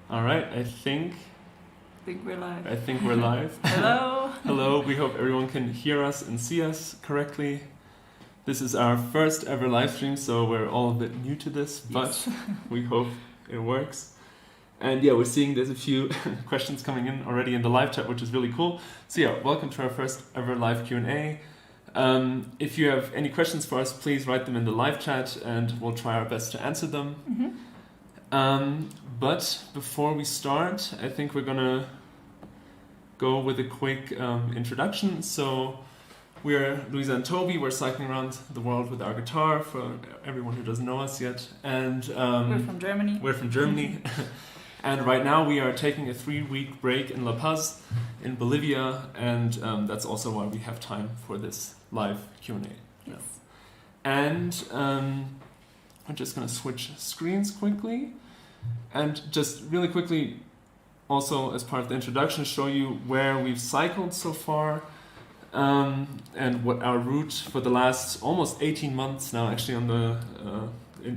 All right, I think we're live. Hello. Hello, we hope everyone can hear us and see us correctly. This is our first ever live stream, so we're all a bit new to this, but we hope it works. And yeah, we're seeing there's a few questions coming in already in the live chat, which is really cool. So yeah, welcome to our first ever live Q&A. If you have any questions for us, please write them in the live chat and we'll try our best to answer them. But before we start, I think we're gonna go with a quick introduction. So we're Luisa and Toby. We're cycling around the world with our guitar for everyone who doesn't know us yet. And we're from Germany. We're from Germany. And right now we are taking a 3-week break in La Paz in Bolivia. And that's also why we have time for this live Q&A. Yes. And I'm just going to switch screens quickly. And just really quickly, also as part of the introduction, show you where we've cycled so far. And what our route for the last almost 18 months now, actually on the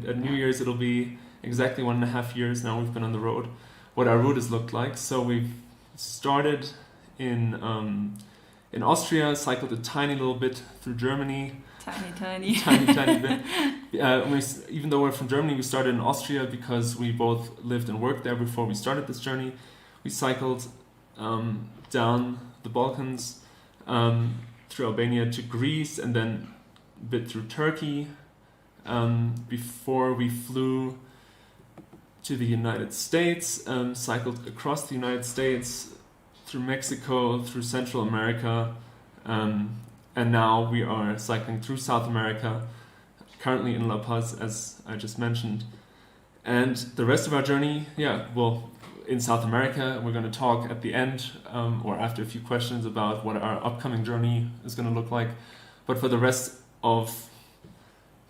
at New Year's it'll be exactly 1.5 years now we've been on the road, what our route has looked like. So we've started in Austria, cycled a tiny little bit through Germany. Tiny bit. Even though we're from Germany, we started in Austria because we both lived and worked there before we started this journey. We cycled down the Balkans, through Albania to Greece, and then a bit through Turkey, before we flew to the United States, cycled across the United States, through Mexico, through Central America, and now we are cycling through South America, currently in La Paz, as I just mentioned. And the rest of our journey, in South America, we're going to talk at the end, or after a few questions, about what our upcoming journey is going to look like. But for the rest of,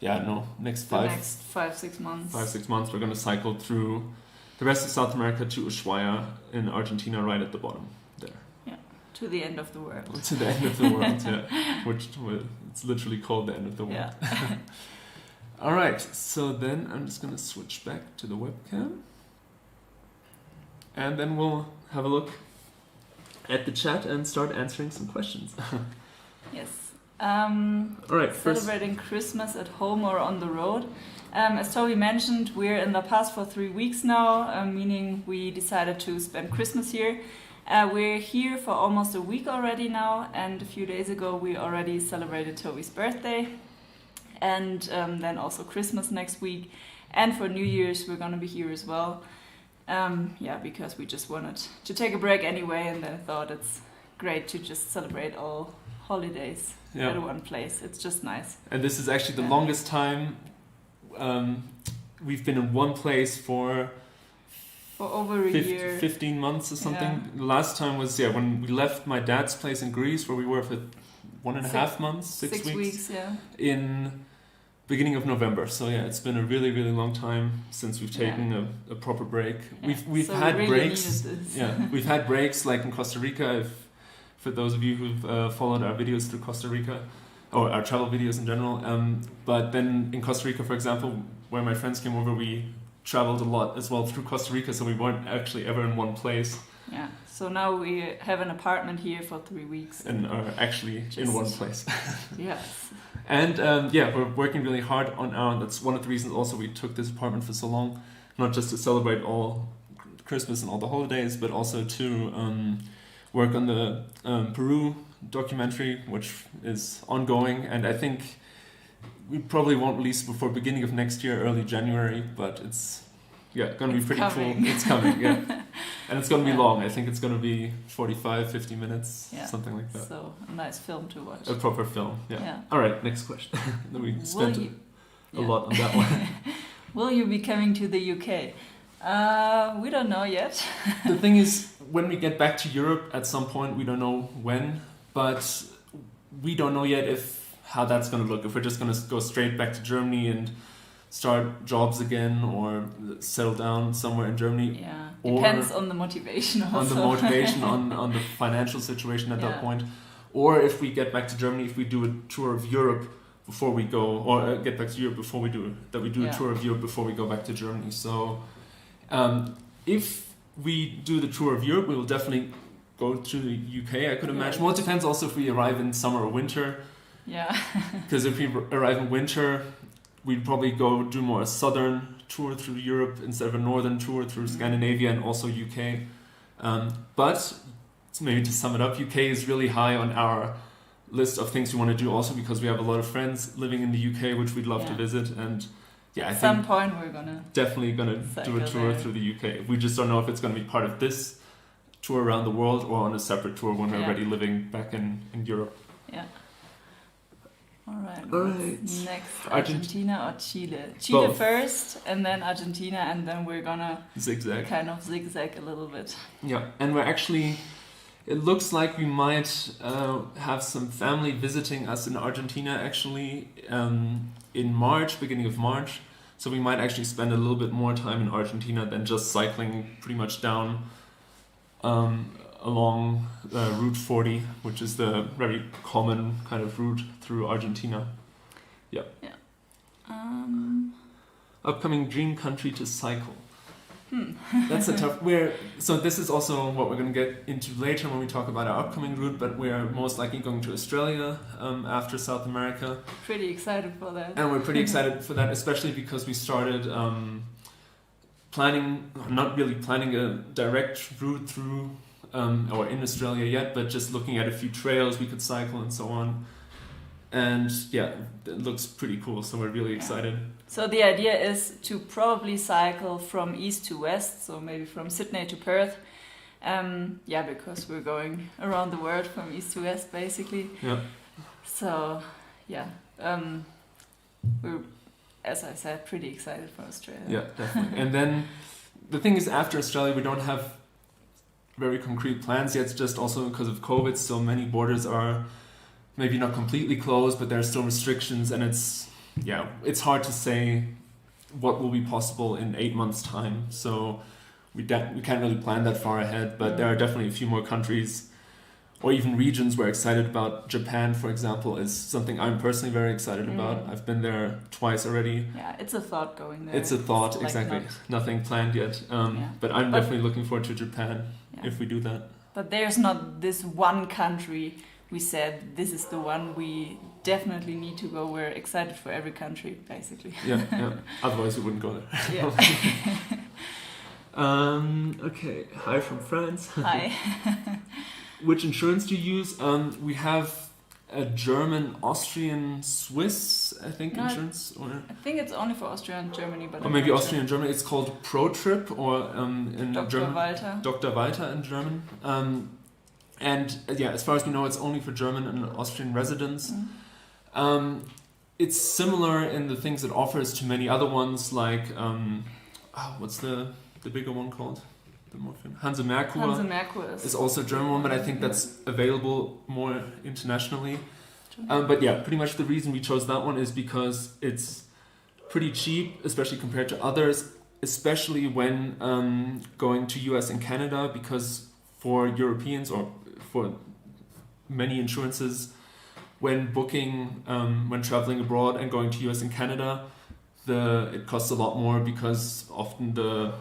next 5-6 months. 5-6 months, we're going to cycle through the rest of South America to Ushuaia in Argentina, right at the bottom there. Yeah, to the end of the world. To the end of the world, yeah. Which it's literally called the end of the world. Yeah. All right, so then I'm just going to switch back to the webcam. And then we'll have a look at the chat and start answering some questions. Yes. All right. Celebrating Christmas at home or on the road. As Toby mentioned, we're in La Paz for 3 weeks now, meaning we decided to spend Christmas here. We're here for almost a week already now, and a few days ago we already celebrated Toby's birthday, and then also Christmas next week. And for New Year's we're going to be here as well. Because we just wanted to take a break anyway, and then I thought it's great to just celebrate all holidays at one place. It's just nice. And this is actually the longest time we've been in one place for over a year. 15 months or something. Yeah. The last time was when we left my dad's place in Greece, where we were for 1.5 months, 6 weeks. In beginning of November. So it's been a really, really long time since we've taken a proper break. Yeah. We've had breaks. We've had breaks like in Costa Rica. For those of you who've followed our videos through Costa Rica, or our travel videos in general. But then in Costa Rica, for example, where my friends came over, we traveled a lot as well through Costa Rica, so we weren't actually ever in one place. Yeah, so now we have an apartment here for 3 weeks. And are actually in one place. Yes. And we're working really hard on that's one of the reasons also we took this apartment for so long, not just to celebrate all Christmas and all the holidays, but also to work on the Peru documentary, which is ongoing, and I think we probably won't release before beginning of next year, early January, but it's going to be pretty cool. It's coming, and it's going to be long. I think it's going to be 45-50 minutes, something like that. So a nice film to watch. A proper film, yeah. All right, next question. We spent a lot on that one. Will you be coming to the UK? We don't know yet. The thing is, when we get back to Europe at some point, we don't know when, but we don't know yet how that's going to look. If we're just going to go straight back to Germany and start jobs again, or settle down somewhere in Germany. Yeah, depends on the motivation also. On the motivation, on the financial situation at that point. Or if we get back to Germany, if we do a tour of Europe before we go, or get back to Europe before we do Yeah. a tour of Europe before we go back to Germany. So if we do the tour of Europe, we will definitely go to the UK, I could imagine. Yeah. Well, it depends also if we arrive in summer or winter. Yeah. Because if we arrive in winter, we'd probably go do more a southern tour through Europe instead of a northern tour through Scandinavia and also UK. But maybe to sum it up, UK is really high on our list of things we want to do also because we have a lot of friends living in the UK which we'd love to visit. And yeah, I At some think point we're gonna definitely going to do a cycle tour there. through the UK. We just don't know if it's going to be part of this tour around the world or on a separate tour when we're Yeah. already living back in Europe. Yeah. All right. All what's right. Next, Argent- Argentina or Chile? Chile Both. first, and then Argentina, and then we're gonna Zigzag. kind of zigzag a little bit. Yeah, and we're actually, it looks like we might have some family visiting us in Argentina actually in March, beginning of March. So we might actually spend a little bit more time in Argentina than just cycling pretty much down along Route 40, which is the very common kind of route through Argentina. Upcoming dream country to cycle. That's a tough. So this is also what we're going to get into later when we talk about our upcoming route. But we're most likely going to Australia after South America, Pretty excited for that. and we're pretty excited for that, especially because we started not really planning a direct route through or in Australia yet, but just looking at a few trails we could cycle and so on. And yeah, it looks pretty cool. So we're really excited. So the idea is to probably cycle from east to west, so maybe from Sydney to Perth. Because we're going around the world from east to west, basically. Yeah. So, we're, as I said, pretty excited for Australia. Yeah, definitely. And then the thing is, after Australia, we don't have very concrete plans yet. It's just also because of COVID, so many borders are maybe not completely closed, but there are still restrictions, and it's hard to say what will be possible in 8 months' time. So we can't really plan that far ahead, but there are definitely a few more countries or even regions we're excited about. Japan, for example, is something I'm personally very excited about. I've been there twice already. Yeah, it's a thought going there. It's a thought, It's like exactly. Nothing planned yet. But I'm definitely looking forward to Japan if we do that. But there's not this one country we said this is the one we definitely need to go. We're excited for every country, basically. Yeah. Otherwise we wouldn't go there. Yeah. Okay. Hi from France. Hi. Which insurance do you use? We have a German, Austrian, Swiss, I think, No, insurance. I think it's only for Austria and Germany, but Or maybe Austria and Germany. It's called ProTrip, or in Dr. German, Walter. Dr. Walter in German. As far as we know, it's only for German and Austrian residents. It's similar in the things it offers to many other ones, like what's the bigger one called? The more famous Hanse Merkur. Hanse Merkur is also a German one, but I think that's available more internationally. But yeah, pretty much the reason we chose that one is because it's pretty cheap, especially compared to others, especially when going to US and Canada, because for Europeans or for many insurances, when booking, when traveling abroad and going to US and Canada, it costs a lot more because often the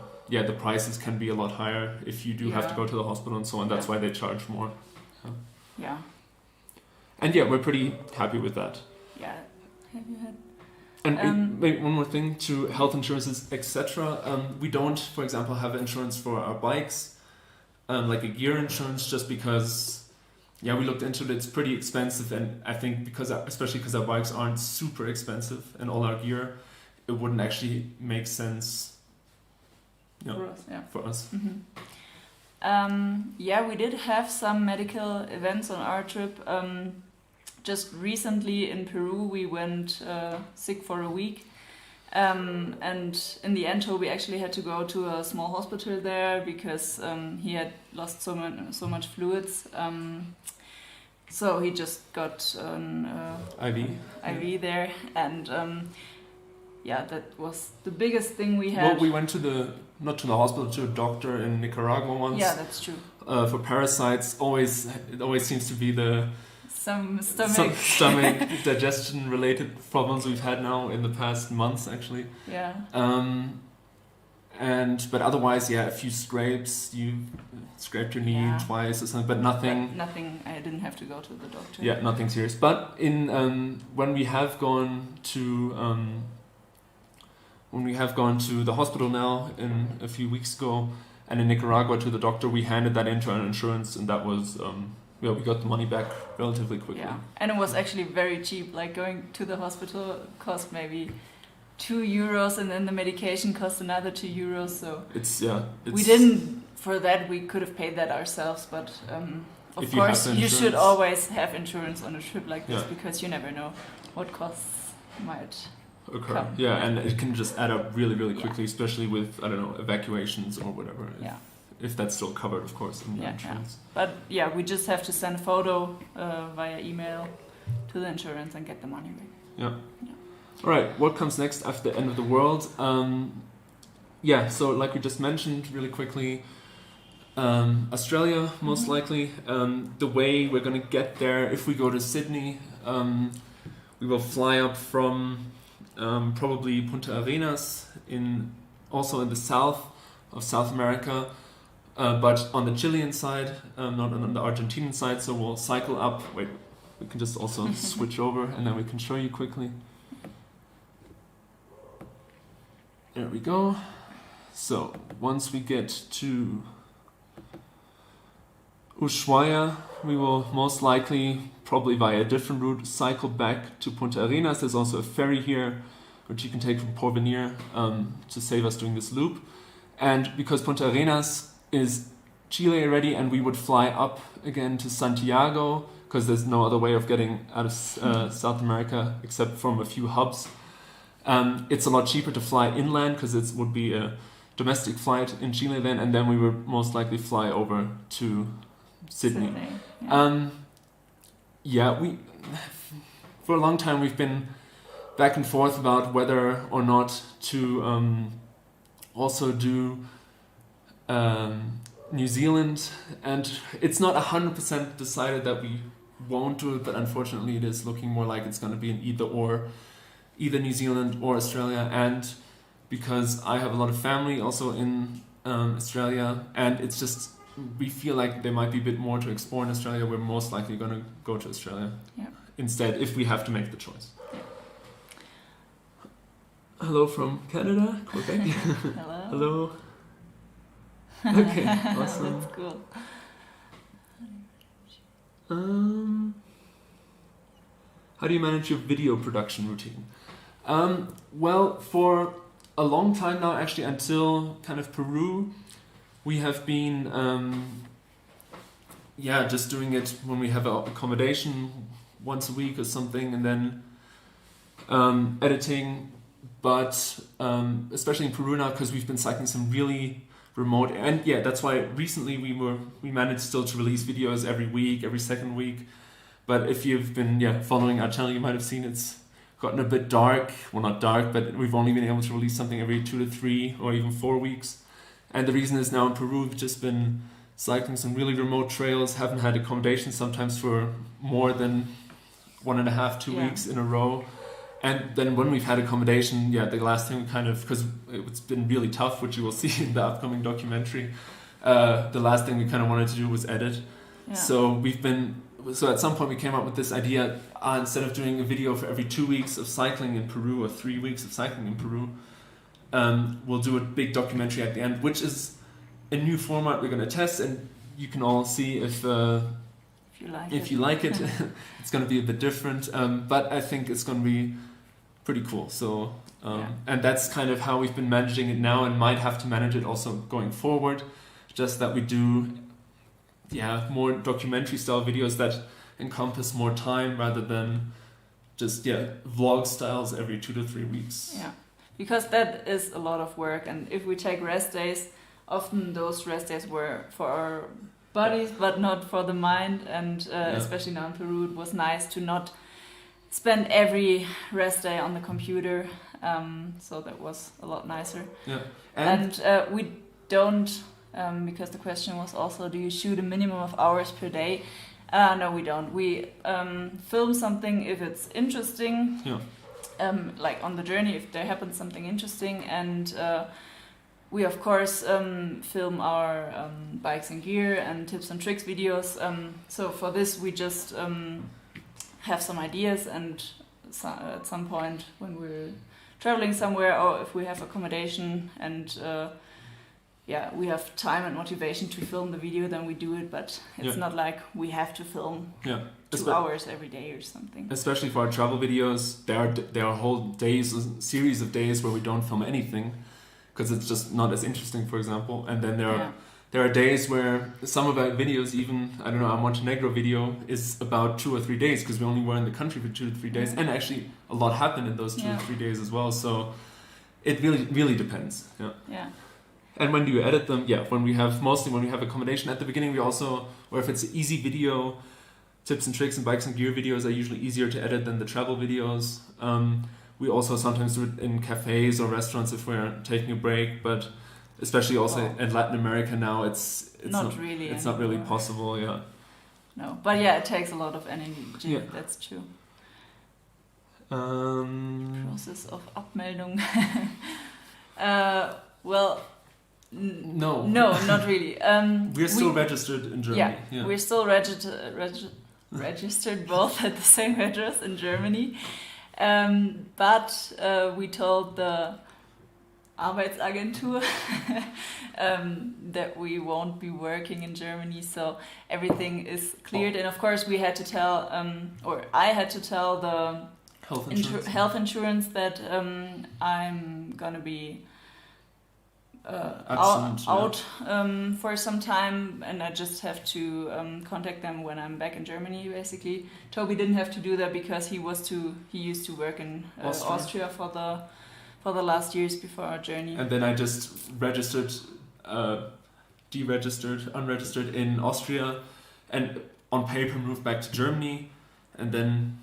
prices can be a lot higher if you do have to go to the hospital and so on. That's why they charge more. Yeah. And we're pretty happy with that. Yeah. Have you had? And maybe one more thing to health insurances, etc. We don't, for example, have insurance for our bikes, like a gear insurance, just because, we looked into it. It's pretty expensive, and I think especially because our bikes aren't super expensive and all our gear, it wouldn't actually make sense. For us. We did have some medical events on our trip. Just recently in Peru, we went sick for a week. And in the end, Toby actually had to go to a small hospital there because he had lost so much fluids. So he just got an IV there. And that was the biggest thing we had. Well, we went not to the hospital, to a doctor in Nicaragua once. Yeah, that's true. For parasites, it always seems to be the some some stomach. digestion related problems we've had now in the past months actually. Yeah. But otherwise, yeah, a few scrapes. You scraped your knee twice or something, but nothing. But nothing. I didn't have to go to the doctor. Yeah, nothing serious. But in when we have gone to the hospital now in a few weeks ago, and in Nicaragua to the doctor, we handed that into our insurance, and that was we got the money back relatively quickly. Yeah, and it was actually very cheap. Like going to the hospital cost maybe €2, and then the medication cost another €2. So we didn't. For that, we could have paid that ourselves, but of course, you should always have insurance on a trip like this because you never know what costs might occur. Come. Yeah, and it can just add up really, really quickly, especially with evacuations or whatever. If that's still covered, of course, in the insurance. But we just have to send a photo via email to the insurance and get the money back. Yeah. All right, what comes next after the end of the world? So like we just mentioned really quickly, Australia, most likely. The way we're going to get there, if we go to Sydney, we will fly up from probably Punta Arenas, also in the south of South America, but on the Chilean side, not on the Argentinian side, so we'll cycle up. Wait, we can just also switch over and then we can show you quickly. There we go. So once we get to Ushuaia, we will most likely, probably via a different route, cycle back to Punta Arenas. There's also a ferry here, which you can take from Porvenir to save us doing this loop. And because Punta Arenas is Chile already, and we would fly up again to Santiago, because there's no other way of getting out of South America except from a few hubs. It's a lot cheaper to fly inland because it would be a domestic flight in Chile then, and then we would most likely fly over to Sydney. We for a long time we've been back and forth about whether or not to also do New Zealand, and it's not 100% decided that we won't do it, but unfortunately it is looking more like it's going to be an either New Zealand or Australia, and because I have a lot of family also in Australia, and it's just we feel like there might be a bit more to explore in Australia. We're most likely going to go to Australia instead if we have to make the choice. Hello from Canada, Quebec. Hello. Hello. Okay, awesome. That's cool. How do you manage your video production routine? Well, for a long time now, actually, until kind of Peru, we have been just doing it when we have an accommodation once a week or something, and then editing. But especially in Peru now, because we've been cycling some really remote, and that's why recently we managed still to release videos every week, every second week. But if you've been following our channel, you might have seen it's gotten a bit dark. Well, not dark, but we've only been able to release something every 2 to 3 or even 4 weeks. And the reason is now in Peru, we've just been cycling some really remote trails, haven't had accommodation sometimes for more than 1.5, 2 weeks in a row. And then when we've had accommodation, the last thing because it's been really tough, which you will see in the upcoming documentary, the last thing we kind of wanted to do was edit. Yeah. So at some point we came up with this idea, instead of doing a video for every 2 weeks of cycling in Peru or 3 weeks of cycling in Peru, we'll do a big documentary at the end, which is a new format we're going to test, and you can all see if you like it. It's going to be a bit different, but I think it's going to be pretty cool. So and that's kind of how we've been managing it now, and might have to manage it also going forward, just that we do more documentary style videos that encompass more time rather than just vlog styles every 2 to 3 weeks. Because that is a lot of work, and if we take rest days, often those rest days were for our bodies but not for the mind, and especially now in Peru it was nice to not spend every rest day on the computer, so that was a lot nicer. And we don't because the question was also, do you shoot a minimum of hours per day? No, we don't. We film something if it's interesting. Yeah. Like on the journey, if there happens something interesting, and we of course film our bikes and gear and tips and tricks videos. So for this, we just have some ideas, and at some point when we're traveling somewhere, or if we have accommodation and we have time and motivation to film the video, then we do it. But it's not like we have to film 2 hours every day or something. Especially for our travel videos, there are whole days, a series of days where we don't film anything because it's just not as interesting, for example. And then there are days where some of our videos, even, I don't know, our Montenegro video is about 2 or 3 days because we only were in the country for 2 to 3 days. And actually a lot happened in those 2 or 3 days as well. So it really depends. Yeah. And when do you edit them? Yeah, when we have accommodation at the beginning, we also, or if it's an easy video, tips and tricks and bikes and gear videos are usually easier to edit than the travel videos. We also sometimes do it in cafes or restaurants if we're taking a break, but especially also in Latin America now, it's not really possible. Yeah. No, but it takes a lot of energy. Yeah. That's true. Process of Abmeldung. No, not really. We're still registered in Germany. Yeah, we're still registered both at the same address in Germany. But we told the Arbeitsagentur that we won't be working in Germany, so everything is cleared. And of course, we had to tell, or I had to tell the health insurance that I'm gonna be out for some time, and I just have to contact them when I'm back in Germany. Basically, Toby didn't have to do that because he used to work in Austria for the last years before our journey. And then I just registered, unregistered in Austria, and on paper moved back to Germany, and then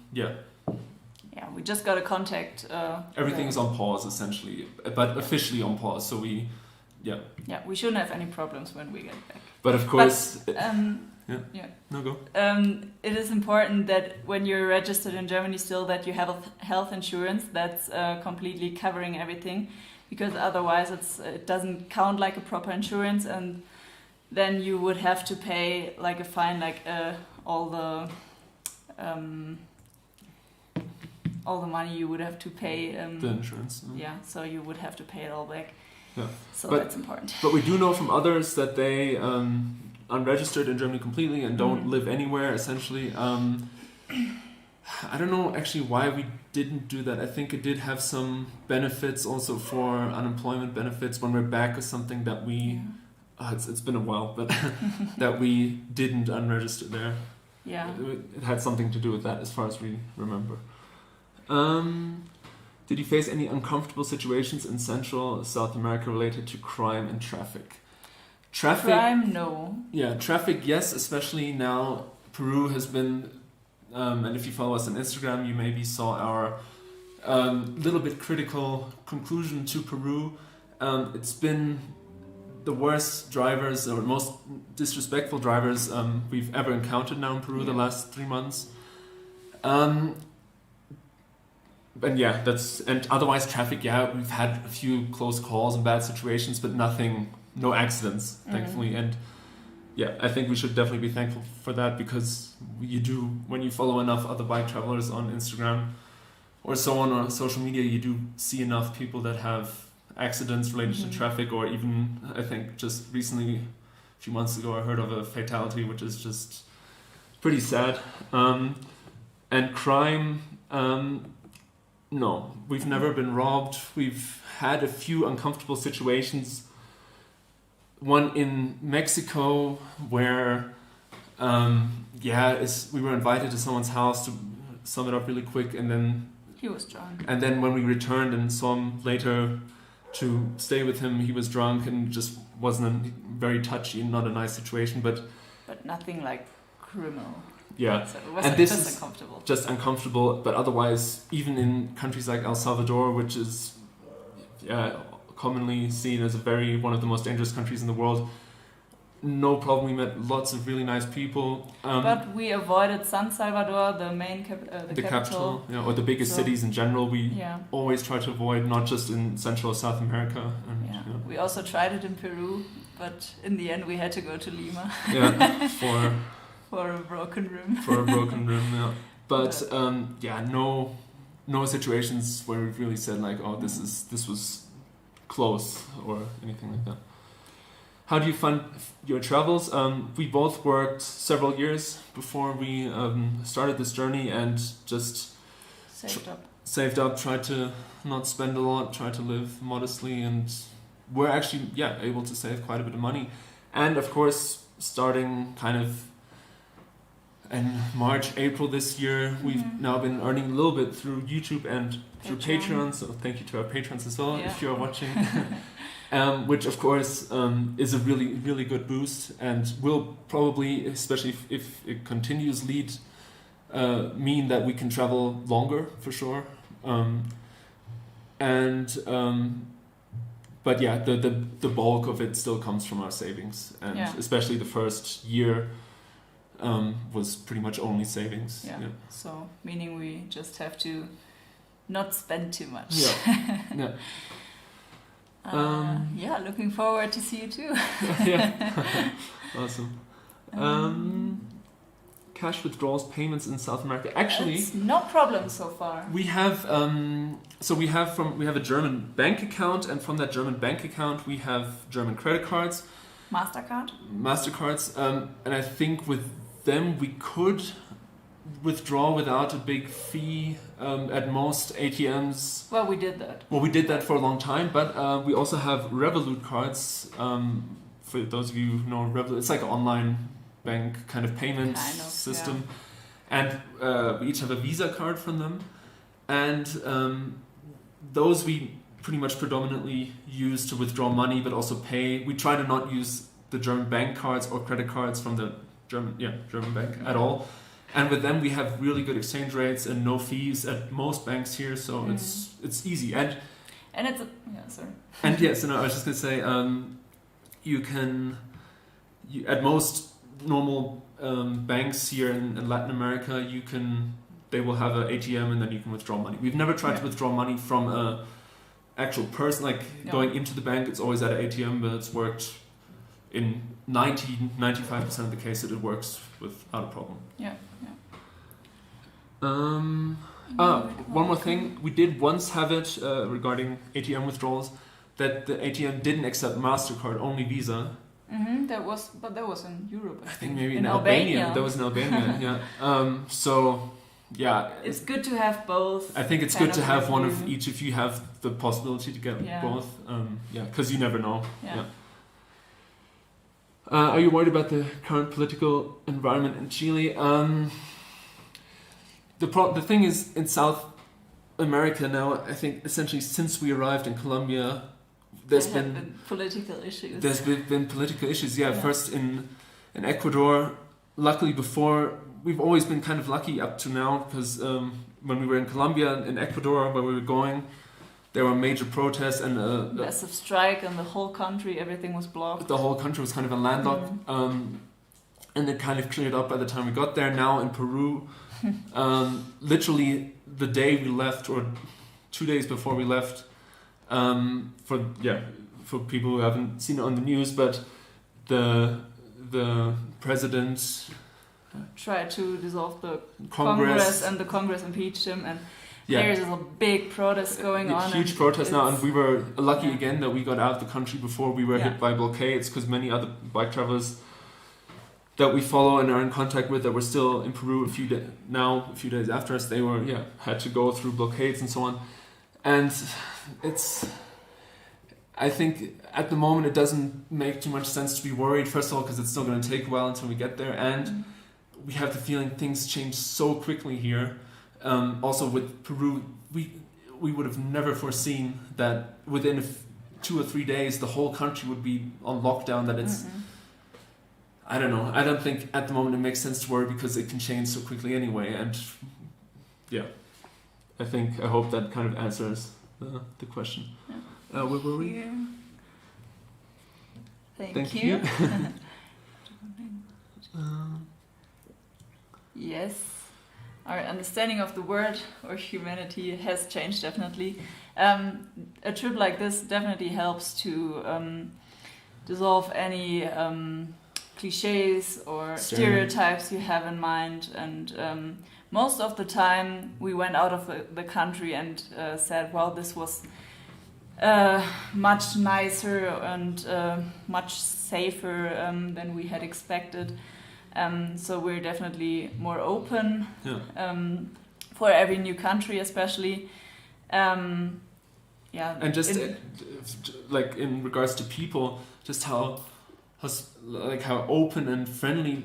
we just got a contact. Everything is on pause essentially, but officially on pause. So we. Yeah, we shouldn't have any problems when we get back. But of course... No, go. It is important that when you're registered in Germany still that you have health insurance that's completely covering everything, because otherwise it doesn't count like a proper insurance, and then you would have to pay like a fine, like all the money you would have to pay. The insurance. Yeah, so you would have to pay it all back. Yeah. So that's important. But we do know from others that they unregistered in Germany completely and don't live anywhere, essentially. I don't know actually why we didn't do that. I think it did have some benefits also for unemployment benefits when we're back, or something that we... it's been a while, but that we didn't unregister there. Yeah. It had something to do with that as far as we remember. Did you face any uncomfortable situations in Central South America related to crime and traffic? Crime, no. Yeah, traffic, yes, especially now. Peru has been, and if you follow us on Instagram, you maybe saw our little bit critical conclusion to Peru. It's been the worst drivers, or most disrespectful drivers we've ever encountered now in Peru the last 3 months. And otherwise traffic, we've had a few close calls and bad situations, but no accidents, thankfully. And I think we should definitely be thankful for that, because when you follow enough other bike travelers on Instagram or so on, or social media, you do see enough people that have accidents related to traffic, or even, I think just recently, a few months ago, I heard of a fatality, which is just pretty sad. And crime, no, we've never been robbed. We've had a few uncomfortable situations. One in Mexico where, we were invited to someone's house, to sum it up really quick, and then... He was drunk. And then when we returned and saw him later to stay with him, he was drunk and just wasn't very touchy, not a nice situation, but nothing like criminal. Yeah, so it was and this just is uncomfortable. Just uncomfortable, but otherwise, even in countries like El Salvador, which is commonly seen as one of the most dangerous countries in the world, no problem. We met lots of really nice people. But we avoided San Salvador, the main the capital. Or the biggest cities in general. We Yeah. always try to avoid, not just in Central or South America. And, Yeah. We also tried it in Peru, but in the end we had to go to Lima yeah, for a broken room. for a broken room. Yeah, but no situations where we really said like, oh, this was close or anything like that. How do you fund your travels? We both worked several years before we started this journey and just saved up, tried to not spend a lot, tried to live modestly, and we're actually able to save quite a bit of money. And of course, starting kind of in March, April this year, we've now been earning a little bit through YouTube and through Patreon. So thank you to our patrons as well if you're watching. Which of course is a really, really good boost and will probably, especially if it continues, mean that we can travel longer for sure. But yeah, the bulk of it still comes from our savings, and especially the first year was pretty much only savings. Yeah. So meaning we just have to not spend too much. Yeah. Looking forward to see you too. Awesome. Cash withdrawals, payments in South America. Actually, it's no problem so far. We have we have a German bank account, and from that German bank account we have German credit cards, Mastercards, and I think with them we could withdraw without a big fee at most ATMs. Well, we did that. Well, we did that for a long time, but we also have Revolut cards. For those of you who know Revolut, it's like an online bank kind of payment system. And we each have a Visa card from them. And those we pretty much predominantly use to withdraw money, but also pay. We try to not use the German bank cards or credit cards from the German bank at all. And with them we have really good exchange rates and no fees at most banks here, so it's easy. And it's And I was just gonna say, you can at most normal banks here in Latin America, they will have an ATM and then you can withdraw money. We've never tried to withdraw money from a actual person, going into the bank. It's always at an ATM, but it's worked in 95% of the case that it works without a problem. One more thing. We did once have it regarding ATM withdrawals, that the ATM didn't accept MasterCard, only Visa. That was in Europe. I think maybe in Albania. That was in Albania, It's good to have both. I think it's good to have one of each if you have the possibility to get both. Because you never know. Are you worried about the current political environment in Chile? The thing is, in South America now, I think essentially since we arrived in Colombia, there's been political issues. There's been political issues, First in Ecuador. Luckily before, we've always been kind of lucky up to now, because when we were in Colombia, in Ecuador, where we were going, there were major protests and a massive strike, and the whole country, everything was blocked. The whole country was kind of a landlocked, and it kind of cleared up by the time we got there. Now in Peru, literally the day we left, or 2 days before we left, for people who haven't seen it on the news, but the president tried to dissolve the Congress, and the Congress impeached him, and there's a big protest going on. Huge protest now, and we were lucky again that we got out of the country before we were hit by blockades, because many other bike travelers that we follow and are in contact with that were still in Peru a few days after us, they were had to go through blockades and so on. And I think at the moment it doesn't make too much sense to be worried, first of all because it's still going to take a while until we get there, and we have the feeling things change so quickly here. Also with Peru, we would have never foreseen that within 2 or 3 days the whole country would be on lockdown, that it's I don't know. I don't think at the moment it makes sense to worry because it can change so quickly anyway. And I hope that kind of answers the question. Where were we? Thank you. Yes, our understanding of the world or humanity has changed definitely. A trip like this definitely helps to dissolve any cliches or stereotypes you have in mind, and most of the time we went out of the country and said, well, this was much nicer and much safer than we had expected. So we're definitely more open for every new country, especially. And just like in regards to people, just how open and friendly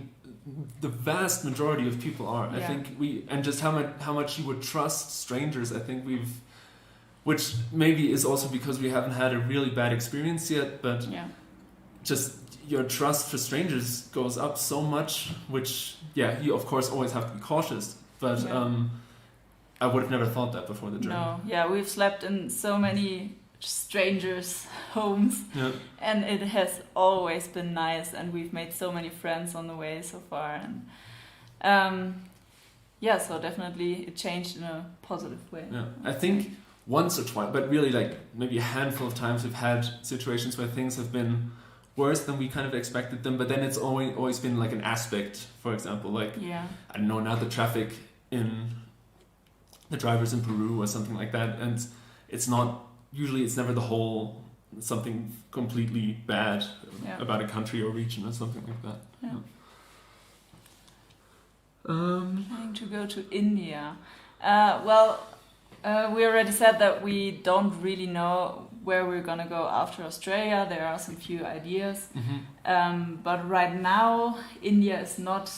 the vast majority of people are. I think just how much you would trust strangers. I think which maybe is also because we haven't had a really bad experience yet, but just your trust for strangers goes up so much, which you of course always have to be cautious, but I would have never thought that before the journey. We've slept in so many strangers' homes, and it has always been nice, and we've made so many friends on the way so far, and so definitely it changed in a positive way. I think once or twice, but really like maybe a handful of times, we've had situations where things have been worse than we kind of expected them, but then it's always been like an aspect. For example, like I don't know, now the traffic in the drivers in Peru or something like that, and it's never the whole something completely bad about a country or region or something like that. Planning to go to India. We already said that we don't really know where we're gonna go after Australia. There are some few ideas, but right now India is not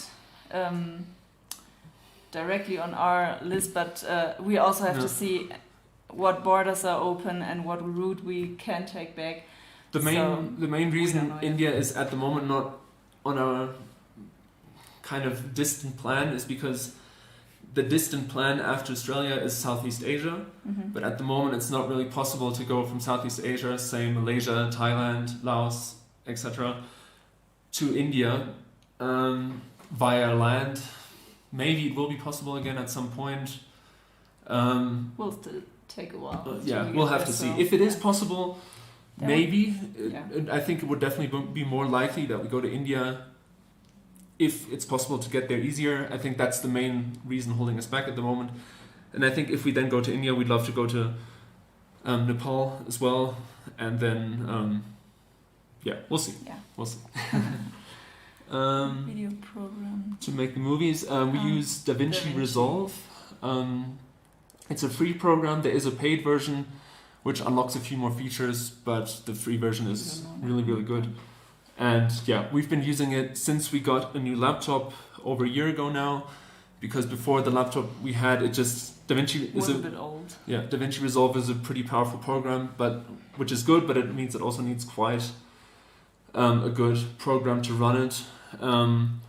directly on our list. But we also have to see what borders are open and what route we can take back. The main reason India is at the moment not on our kind of distant plan is because the distant plan after Australia is Southeast Asia, but at the moment it's not really possible to go from Southeast Asia, say Malaysia, Thailand, Laos, etc., to India via land. Maybe it will be possible again at some point. Will still take a while. We'll have to see. If it is possible, maybe. I think it would definitely be more likely that we go to India if it's possible to get there easier. I think that's the main reason holding us back at the moment. And I think if we then go to India, we'd love to go to Nepal as well. And then, we'll see. We'll see. Video program. To make the movies, we use DaVinci Resolve. It's a free program. There is a paid version, which unlocks a few more features, but the free version is really, really good. And we've been using it since we got a new laptop over a year ago now, because before the laptop we had, DaVinci is a bit old. DaVinci Resolve is a pretty powerful program, which is good, but it means it also needs quite a good program to run it.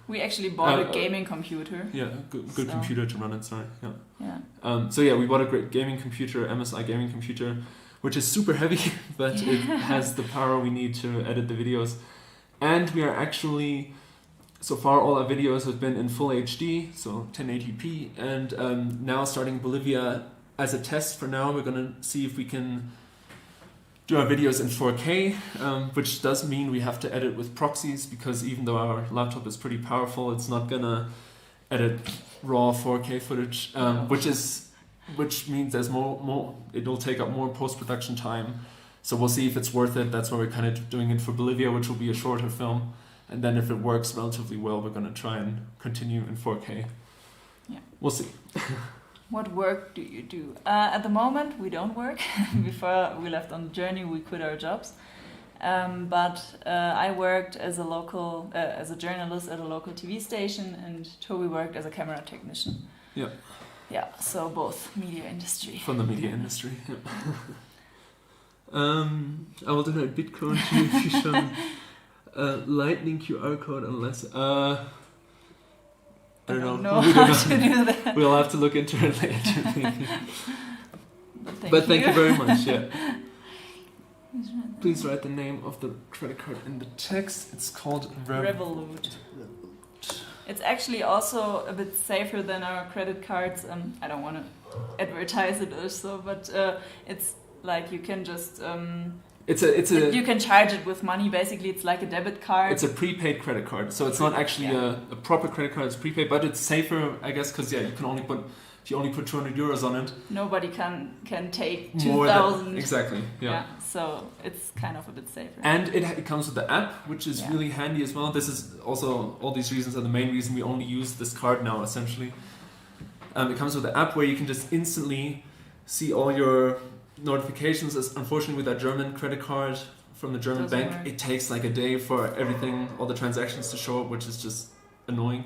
We actually bought a gaming computer. Good computer to run it. Sorry. We bought a great gaming computer, MSI gaming computer, which is super heavy, but it has the power we need to edit the videos. And we are actually, so far all our videos have been in full HD, so 1080p, and now starting Bolivia as a test for now, we're going to see if we can do our videos in 4K, which does mean we have to edit with proxies, because even though our laptop is pretty powerful, it's not going to edit raw 4K footage, which means there's more, it'll take up more post-production time. So we'll see if it's worth it. That's why we're kind of doing it for Bolivia, which will be a shorter film. And then if it works relatively well, we're going to try and continue in 4K. We'll see. What work do you do? At the moment, we don't work. Before we left on the journey, we quit our jobs. But I worked as a journalist at a local TV station, and Toby worked as a camera technician. So both media industry. From the media industry. I will donate Bitcoin to you if you show Lightning QR code unless I don't know how to do that. We'll have to look into it later. But thank you very much. Please write the name of the credit card in the text. It's called Revolut. It's actually also a bit safer than our credit cards. I don't want to advertise it or so, but it's like you can just you can charge it with money. Basically, it's like a debit card. It's a prepaid credit card, so it's not actually a proper credit card. It's prepaid, but it's safer, I guess, because you can only put. If you only put 200 euros on it, nobody can take 2,000. Exactly. Yeah. So it's kind of a bit safer. And it comes with the app, which is really handy as well. This is also, all these reasons are the main reason we only use this card now, essentially. It comes with the app where you can just instantly see all your notifications. Unfortunately, with that German credit card from the German bank, it takes like a day for everything, all the transactions to show up, which is just annoying.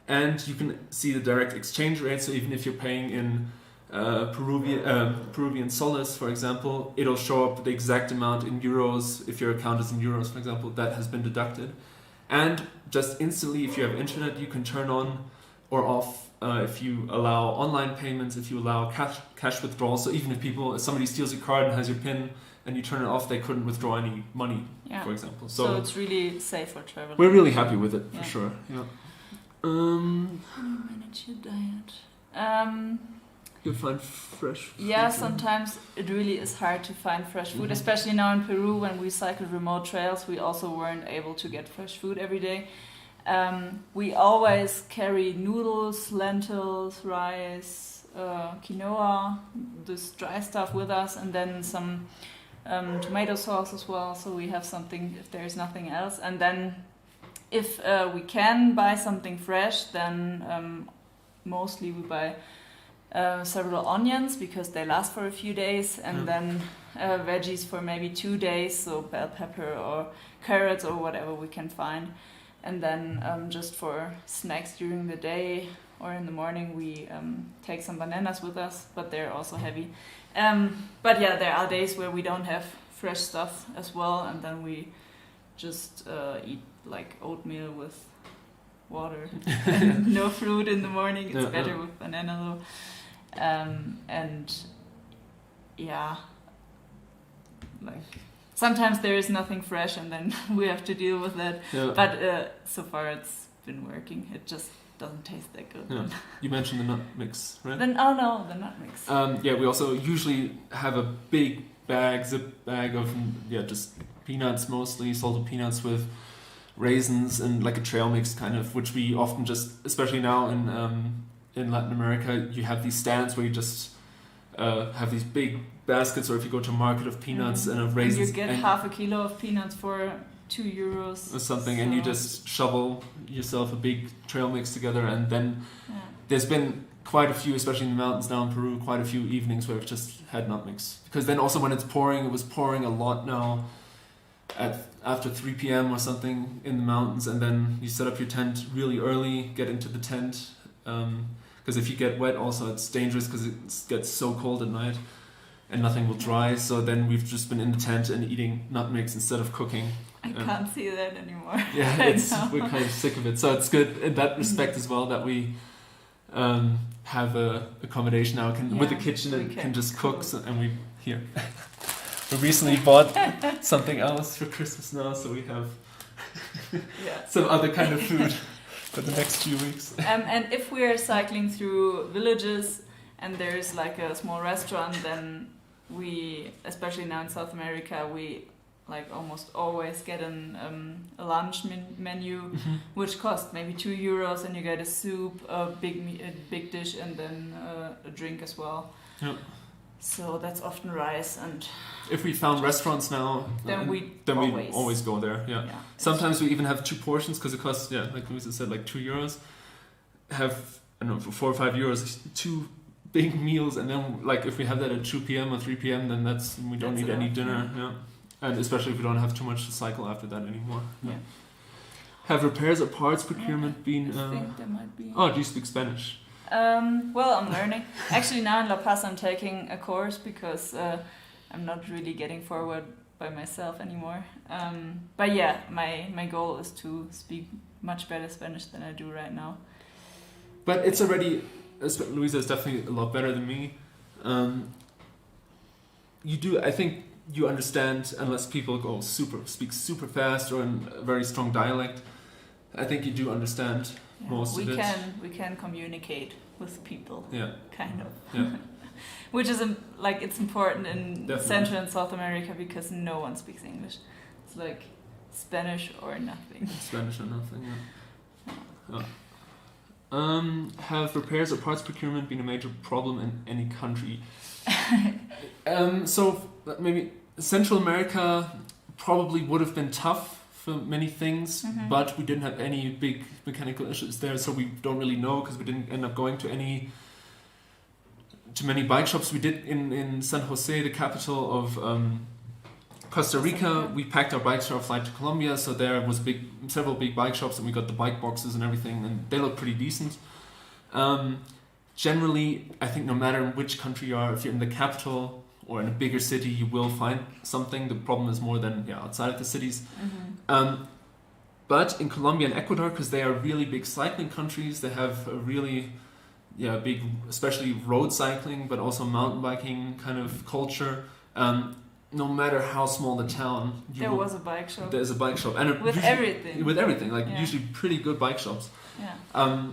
And you can see the direct exchange rate. So even if you're paying in Peruvian soles, for example, it'll show up the exact amount in euros. If your account is in euros, for example, that has been deducted. And just instantly, if you have internet, you can turn on or off if you allow online payments, if you allow cash withdrawal. So even if somebody steals your card and has your PIN and you turn it off, they couldn't withdraw any money, for example. So it's really safe for travel. We're really happy with it, for sure. Yeah. How do you manage your diet? You find fresh food? Yeah, sometimes it really is hard to find fresh food, especially now in Peru when we cycled remote trails. We also weren't able to get fresh food every day. We always carry noodles, lentils, rice, quinoa, this dry stuff with us, and then some tomato sauce as well. So we have something if there's nothing else. And then if we can buy something fresh, then mostly we buy several onions because they last for a few days, and then veggies for maybe 2 days, so bell pepper or carrots or whatever we can find. And then just for snacks during the day or in the morning, we take some bananas with us, but they're also heavy. But yeah, there are days where we don't have fresh stuff as well, and then we just eat like oatmeal with water and no fruit in the morning. It's better with banana though. And yeah, like sometimes there is nothing fresh and then we have to deal with that. But so far it's been working. It just doesn't taste that good. You mentioned the nut mix, right? The nut mix. We also usually have a big zip bag of just peanuts, mostly salted peanuts with raisins and like a trail mix kind of, which we often just, especially now in Latin America, you have these stands where you just have these big baskets, or if you go to a market of peanuts and of raisins, and you get half a kilo of peanuts for €2 or something, and you just shovel yourself a big trail mix together. And then there's been quite a few, especially in the mountains now in Peru, quite a few evenings where I've just had nut mix, because then also when it's pouring, it was pouring a lot now after 3 p.m. or something in the mountains, and then you set up your tent really early, get into the tent, because if you get wet also it's dangerous because it gets so cold at night and nothing will dry. So then we've just been in the tent and eating nut mix instead of cooking. I can't see that anymore. We're kind of sick of it, so it's good in that respect as well that we have a accommodation now with the kitchen and can just cook. And we recently bought something else for Christmas now, so we have some other kind of food for the next few weeks. And if we're cycling through villages and there's like a small restaurant, then we, especially now in South America, we like almost always get a lunch menu, which costs maybe €2, and you get a soup, a big dish, and then a drink as well. Yep. So that's often rice. And if we found restaurants now, then we always go there. Yeah. Sometimes we even have 2 portions because it costs, like Luisa said, like €2. Have, I don't know, for €4 or €5, 2 big meals, and then like if we have that at 2 p.m. or 3 p.m., then we don't need any dinner. Yeah. And especially if we don't have too much to cycle after that anymore. Yeah. Have repairs or parts procurement been? I think there might be. Oh, do you speak Spanish? Well, I'm learning. Actually, now in La Paz, I'm taking a course because I'm not really getting forward by myself anymore. But yeah, my goal is to speak much better Spanish than I do right now. But it's already, Luisa is definitely a lot better than me. I think you understand, unless people speak super fast or in a very strong dialect. I think you do understand most we of it. we can communicate with people, Yeah. kind of. Yeah. Which is like it's important in Definitely. Central and South America because no one speaks English. It's like Spanish or nothing. Spanish or nothing. Yeah. Have repairs or parts procurement been a major problem in any country? So maybe Central America probably would have been tough for many things, but we didn't have any big mechanical issues there, so we don't really know because we didn't end up going to many bike shops. We did in San Jose, the capital of Costa Rica. We packed our bikes for our flight to Colombia, so there was several big bike shops, and we got the bike boxes and everything, and they look pretty decent. Generally, I think no matter in which country you are, if you're in the capital or in a bigger city, you will find something. The problem is more than outside of the cities. But in Colombia and Ecuador, because they are really big cycling countries, they have a really big, especially road cycling, but also mountain biking kind of culture. No matter how small the town, was a bike shop. There's a bike shop, and with everything. With everything, like usually pretty good bike shops. Yeah.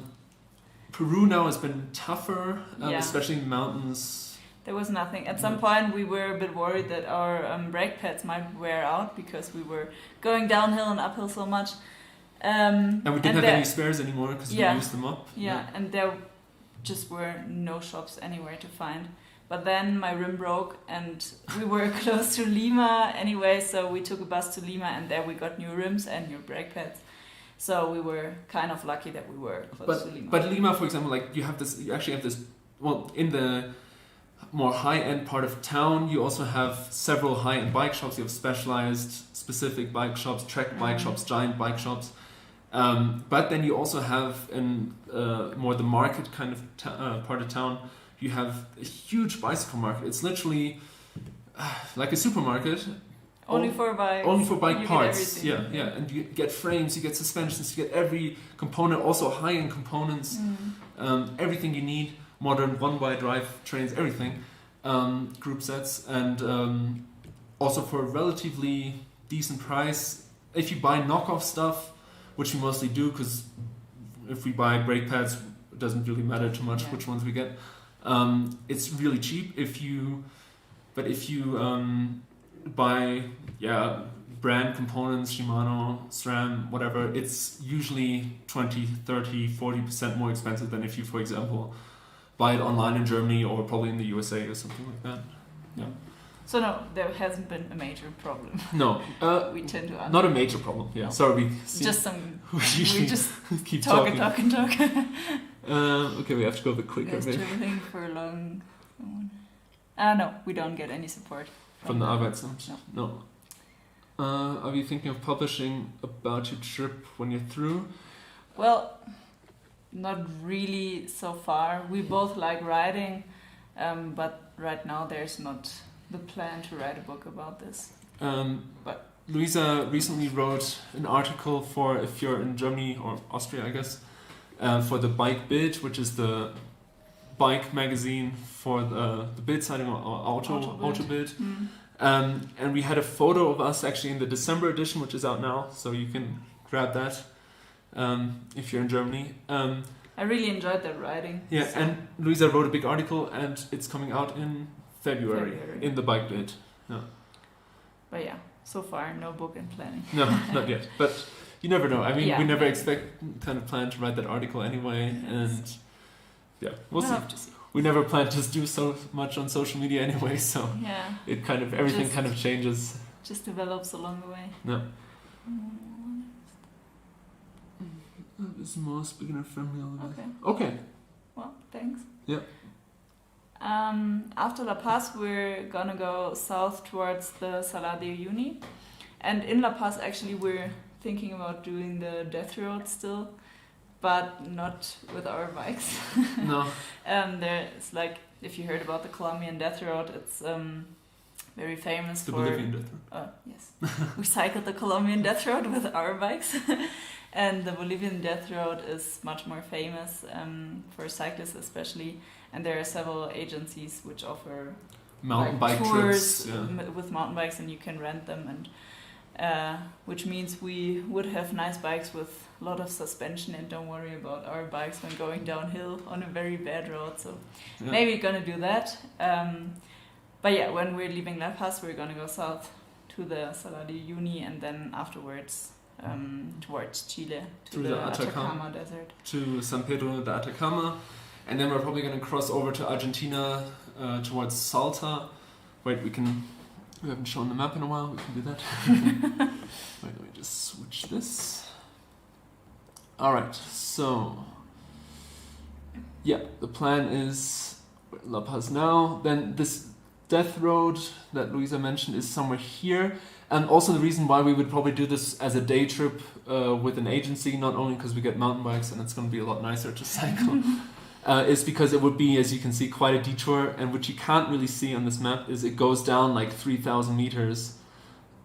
Peru now has been tougher, especially in the mountains. There was nothing. At some point, we were a bit worried that our brake pads might wear out because we were going downhill and uphill so much. And we didn't have any spares anymore because we used them up. Yeah, and there just were no shops anywhere to find. But then my rim broke and we were close to Lima anyway, so we took a bus to Lima and there we got new rims and new brake pads. So we were kind of lucky that we were close to Lima. But Lima, for example, like you actually have this, well, in the more high-end part of town, you also have several high-end bike shops. You have specialized, specific bike shops, trek bike shops, giant bike shops. But then you also have in more the market kind of part of town, you have a huge bicycle market. It's literally like a supermarket. Only for bikes. Only for bike parts. Yeah. And you get frames, you get suspensions, you get every component, also high-end components, everything you need, modern one-way drive trains, everything, group sets, and also for a relatively decent price. If you buy knockoff stuff, which we mostly do, because if we buy brake pads, it doesn't really matter too much which ones we get. It's really cheap if you buy brand components, Shimano, SRAM, whatever. It's usually 20, 30, 40% more expensive than if you, for example, buy it online in Germany or probably in the USA or something like that. Yeah. So no, there hasn't been a major problem. No, we tend to not a major problem. Yeah, no. Sorry, just some. We just keep talking. Okay, we have to go a bit quicker. Traveling for a long. No, we don't get any support from the Arbeitsamt. No. Are you thinking of publishing about your trip when you're through? Well, not really so far. We both like writing, but right now there's not the plan to write a book about this. But Luisa recently wrote an article for, if you're in Germany or Austria, I guess, for the Bike Bild, which is the bike magazine for the Bild-Zeitung or Auto Bild. And we had a photo of us actually in the December edition, which is out now, so you can grab that if you're in Germany. I really enjoyed that writing. Yeah, so. And Luisa wrote a big article, and it's coming out in February. In the Bike Bild. Yeah. But yeah, so far no book in planning. No, not yet. But you never know. I mean, we never plan to write that article anyway, and we'll see. We never plan to do so much on social media anyway, so it kind of everything kind of changes. Just develops along the way. No. This is most beginner friendly. Okay. Well, thanks. Yeah. After La Paz, we're gonna go south towards the Salar de Uyuni, and in La Paz, actually, we're thinking about doing the death road still, but not with our bikes. No. There's like, if you heard about the Colombian death road, it's very famous the for... Bolivian death road. Yes. We cycled the Colombian death road with our bikes. And the Bolivian death road is much more famous for cyclists especially. And there are several agencies which offer mountain bike tours trips, with mountain bikes, and you can rent them. which means we would have nice bikes with a lot of suspension and don't worry about our bikes when going downhill on a very bad road. So maybe we're gonna do that. But yeah, when we're leaving La Paz, we're gonna go south to the Salar de Uyuni and then afterwards towards Chile, to the Atacama Desert. To San Pedro de Atacama. And then we're probably going to cross over to Argentina towards Salta. Wait, we haven't shown the map in a while, we can do that. Wait, let me just switch this. Alright, so yeah, the plan is La Paz now. Then this death road that Luisa mentioned is somewhere here. And also the reason why we would probably do this as a day trip with an agency, not only because we get mountain bikes and it's going to be a lot nicer to cycle, is because it would be, as you can see, quite a detour. And what you can't really see on this map is it goes down like 3,000 meters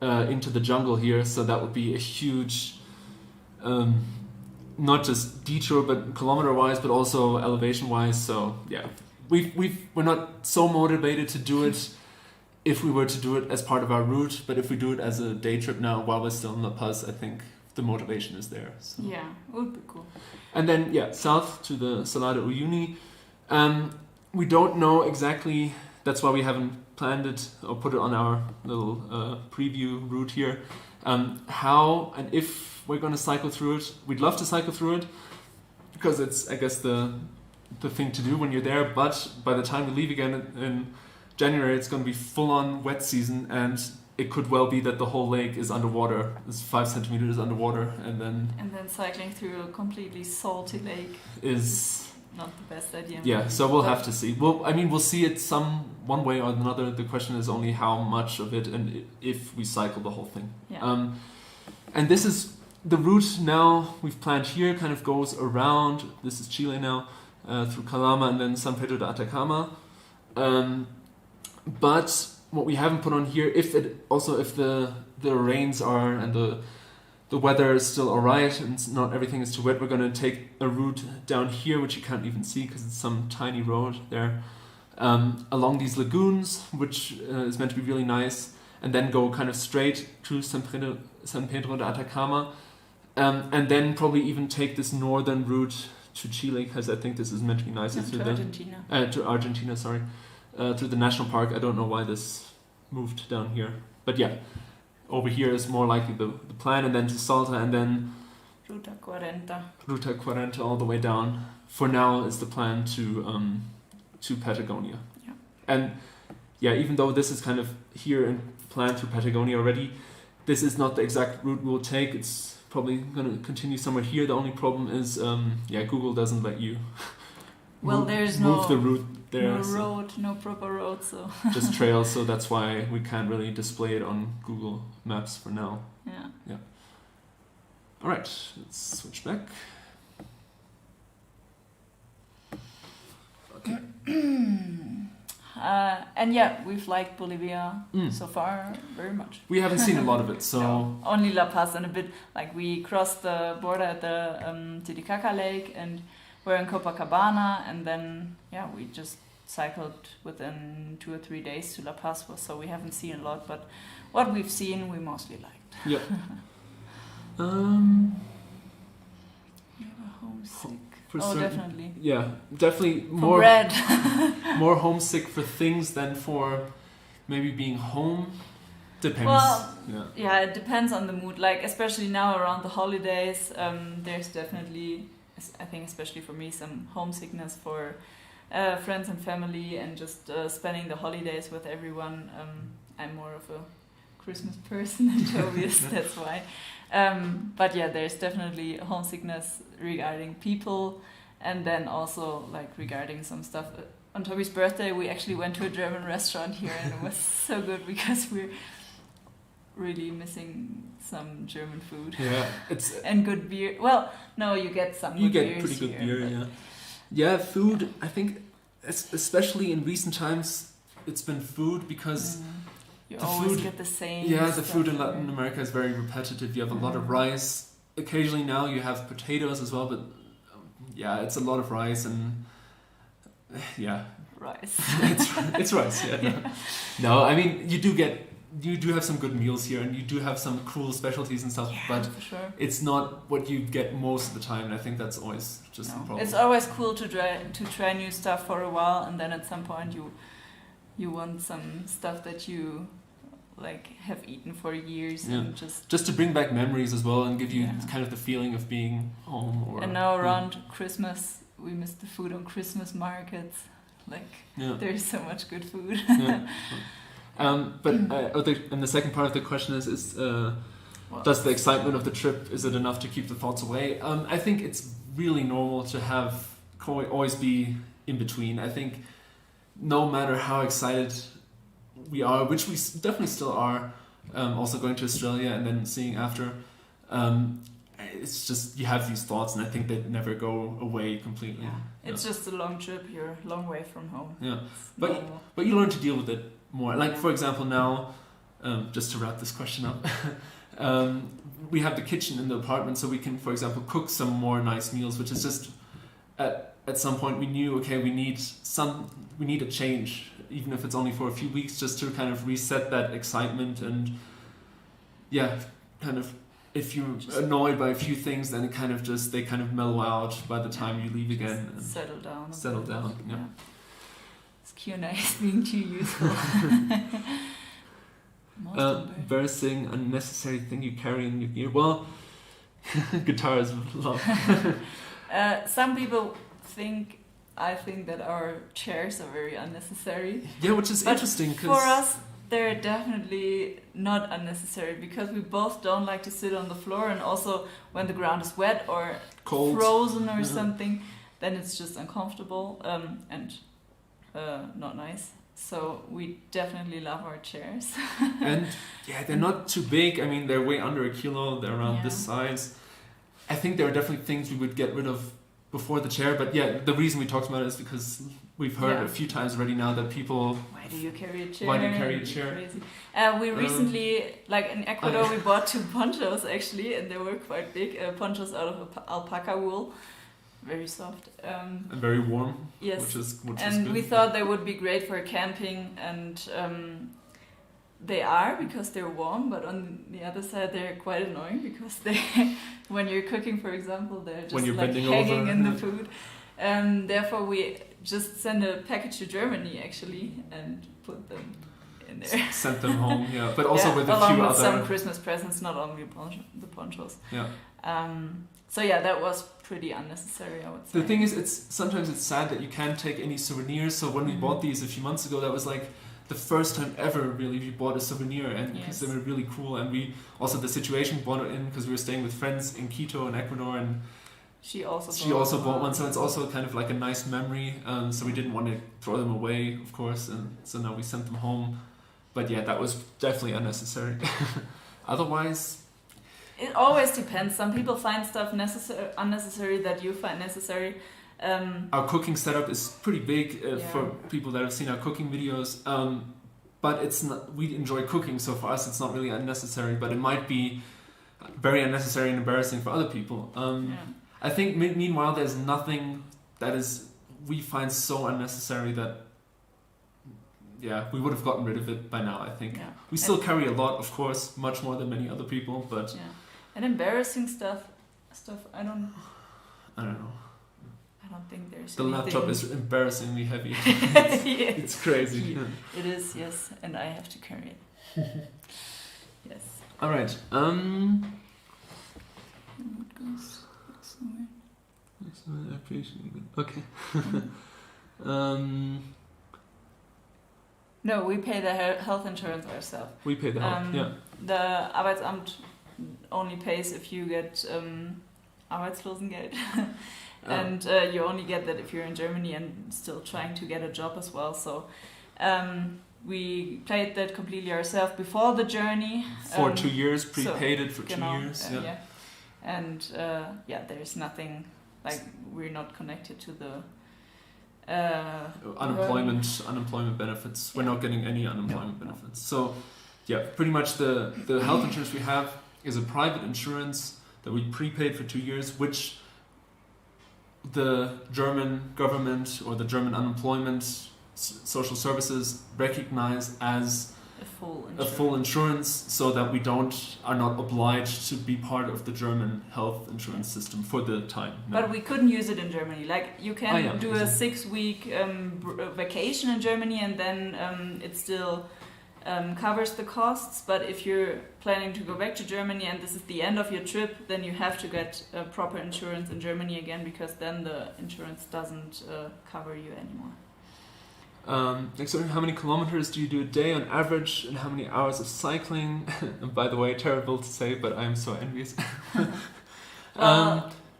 into the jungle here. So that would be a huge, not just detour, but kilometer-wise, but also elevation-wise. So yeah, we're not so motivated to do it if we were to do it as part of our route, but if we do it as a day trip now while we're still in La Paz, I think the motivation is there. So. Yeah, it would be cool. And then, yeah, south to the Salar de Uyuni. We don't know exactly, that's why we haven't planned it or put it on our little preview route here, how and if we're going to cycle through it. We'd love to cycle through it because it's, I guess, the thing to do when you're there, but by the time we leave again in January, it's going to be full-on wet season, and it could well be that the whole lake is underwater. It's 5 centimeters underwater, and then cycling through a completely salty lake is not the best idea. Yeah, so we'll have to see. We'll see it one way or another. The question is only how much of it, and if we cycle the whole thing. Yeah. And this is the route now we've planned here. Kind of goes around. This is Chile now, through Calama and then San Pedro de Atacama. But what we haven't put on here, if the rains are and the weather is still alright and not everything is too wet, we're going to take a route down here, which you can't even see because it's some tiny road there, along these lagoons, which is meant to be really nice, and then go kind of straight to San Pedro de Atacama, and then probably even take this northern route to Chile, because I think this is meant to be nicer to Argentina, sorry. Through the national park. I don't know why this moved down here, but yeah, over here is more likely the plan, and then to Salta, and then Ruta 40 all the way down. For now is the plan to Patagonia. Yeah. And yeah, even though this is kind of here and planned to Patagonia already, this is not the exact route we'll take. It's probably going to continue somewhere here. The only problem is Google doesn't let you there's move the route there. No proper road, so just trails, so that's why we can't really display it on Google Maps for now. Yeah. Alright, let's switch back. Okay. And yeah, we've liked Bolivia so far very much. We haven't seen a lot of it, so... No, only La Paz and a bit, like we crossed the border at the Titicaca Lake and we're in Copacabana, and then we just cycled within 2 or 3 days to La Paz, so we haven't seen a lot, but what we've seen we mostly liked. Yeah. You were homesick. Definitely. Yeah, definitely more bread. More homesick for things than for maybe being home. Depends. Well, yeah, it depends on the mood. Like especially now around the holidays, there's definitely, I think especially for me, some homesickness for friends and family and just spending the holidays with everyone. I'm more of a Christmas person than Tobias, that's why. But yeah, there's definitely homesickness regarding people, and then also like regarding some stuff. On Toby's birthday, we actually went to a German restaurant here, and it was so good because we're really missing some German food. Yeah, and good beer. Well, no, you get some. You get pretty good beer, yeah. Yeah, food. I think, especially in recent times, it's been food because. You always get the same. Yeah, the food in Latin America is very repetitive. You have a lot of rice. Occasionally now you have potatoes as well, but it's a lot of rice and rice. it's rice. Yeah. No, I mean you do get you do have some good meals here, and you do have some cool specialties and stuff, but for sure. it's not what you get most of the time, and I think that's always just a problem. It's always cool to try new stuff for a while, and then at some point you want some stuff that you like have eaten for years, and just to bring back memories as well and give you kind of the feeling of being home. And now around Christmas, we miss the food on Christmas markets. Like there's so much good food. And the second part of the question is does the excitement of the trip, is it enough to keep the thoughts away? I think it's really normal to always be in between. I think no matter how excited we are, which we definitely still are, also going to Australia and then seeing after, it's just you have these thoughts, and I think they never go away completely. It's just a long trip. You're a long way from home. But you learn to deal with it more. Like for example now, just to wrap this question up, we have the kitchen in the apartment, so we can, for example, cook some more nice meals, which is just at some point we knew, okay, we need a change, even if it's only for a few weeks, just to kind of reset that excitement. And kind of, if you're annoyed by a few things, then they kind of mellow out by the time you leave again and settle down. This Q&A is being too useful. Embarrassing, unnecessary thing you carry in your gear. Well, guitar is love. Some people I think that our chairs are very unnecessary. Yeah, which is interesting. For us, they're definitely not unnecessary, because we both don't like to sit on the floor, and also when the ground is wet or cold, frozen or something, then it's just uncomfortable and not nice. So we definitely love our chairs. And they're not too big. I mean, they're way under a kilo. They're around this size. I think there are definitely things we would get rid of before the chair. But the reason we talked about it is because we've heard a few times already now that people... Why do you carry a chair? Why do you carry a chair? Crazy. We recently, like in Ecuador, we bought 2 ponchos actually, and they were quite big. Ponchos out of alpaca wool. Very soft. And very warm. Yes. Which is and good. We thought they would be great for camping, and they are, because they're warm, but on the other side they're quite annoying, because when you're cooking, for example, they're just like hanging in the food. Therefore we just send a package to Germany actually and put them in there. Sent them home, but also with a along few with other... some Christmas presents, not only the ponchos. So that was pretty unnecessary, I would say. The thing is, sometimes it's sad that you can't take any souvenirs. So when we bought these a few months ago, that was like the first time ever really we bought a souvenir, and because they were really cool. And we also, the situation we bought it in because we were staying with friends in Quito in Ecuador, and she also bought one. So it's also kind of like a nice memory. So we didn't want to throw them away, of course, and so now we sent them home. But that was definitely unnecessary. Otherwise... It always depends. Some people find stuff unnecessary that you find necessary. Our cooking setup is pretty big for people that have seen our cooking videos. But it's not. We enjoy cooking, so for us it's not really unnecessary. But it might be very unnecessary and embarrassing for other people. I think meanwhile there's nothing that we find so unnecessary that we would have gotten rid of it by now. I think we still carry a lot, of course, much more than many other people. But and embarrassing stuff. I don't know. I don't think there's. The laptop is embarrassingly heavy. It's crazy. It is, yes, and I have to carry it. Yes. All right. It goes somewhere. Okay. No, we pay the health insurance ourselves. We pay the health, The Arbeitsamt only pays if you get Arbeitslosengeld. And you only get that if you're in Germany and still trying to get a job as well. So we paid that completely ourselves before the journey. For 2 years, prepaid it for 2 years. And there's nothing, like we're not connected to the... unemployment benefits. We're not getting any unemployment benefits. So pretty much the health insurance we have is a private insurance that we prepaid for 2 years, which the German government or the German unemployment social services recognize as a full insurance, so that we are not obliged to be part of the German health insurance system for the time. No. But we couldn't use it in Germany. Like you can do a 6-week vacation in Germany, and then it still covers the costs. But if you're planning to go back to Germany and this is the end of your trip, then you have to get proper insurance in Germany again, because then the insurance doesn't cover you anymore. So how many kilometers do you do a day on average, and how many hours of cycling? And by the way, terrible to say, but I'm so envious.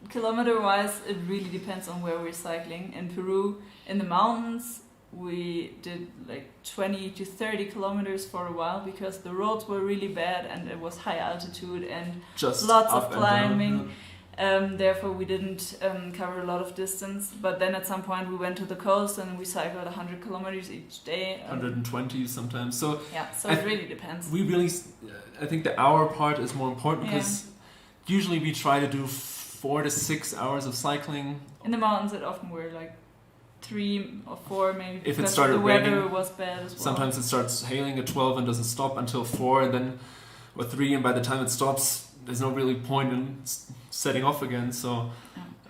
Kilometer-wise, it really depends on where we're cycling. In Peru, in the mountains, we did like 20 to 30 kilometers for a while, because the roads were really bad and it was high altitude and just lots of climbing. Therefore, we didn't cover a lot of distance. But then at some point we went to the coast and we cycled 100 kilometers each day. 120 sometimes. So it really depends. I think the hour part is more important, because usually we try to do 4 to 6 hours of cycling. In the mountains, it often were like 3 or 4 maybe, if it started the weather raining, was bad as well. Sometimes it starts hailing at 12 and doesn't stop until 4, and then or 3, and by the time it stops, there's no really point in setting off again. So,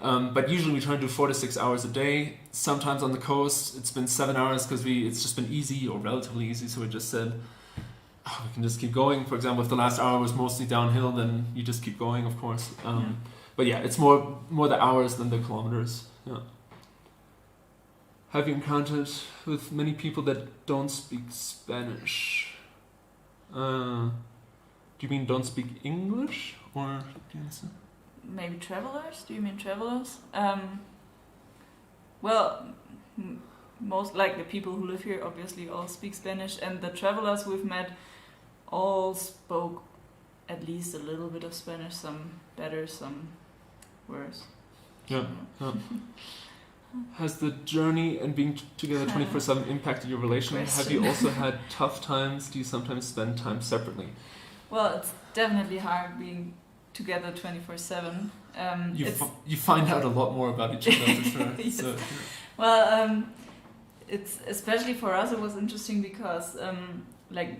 but usually we try to do 4 to 6 hours a day. Sometimes on the coast it's been 7 hours, because it's just been easy or relatively easy. So we just said, we can just keep going. For example, if the last hour was mostly downhill, then you just keep going, of course. But it's more the hours than the kilometers. Yeah. Have you encountered with many people that don't speak Spanish? Do you mean don't speak English, or do you understand? Maybe travelers? Do you mean travelers? Most like the people who live here obviously all speak Spanish, and the travelers we've met all spoke at least a little bit of Spanish, some better, some worse. Yeah. Has the journey and being together 24/7 impacted your relationship? Have you also had tough times? Do you sometimes spend time separately? Well, it's definitely hard being together 24/7. You find out a lot more about each other, for sure. Yes. So, well, it's especially for us. It was interesting because, like,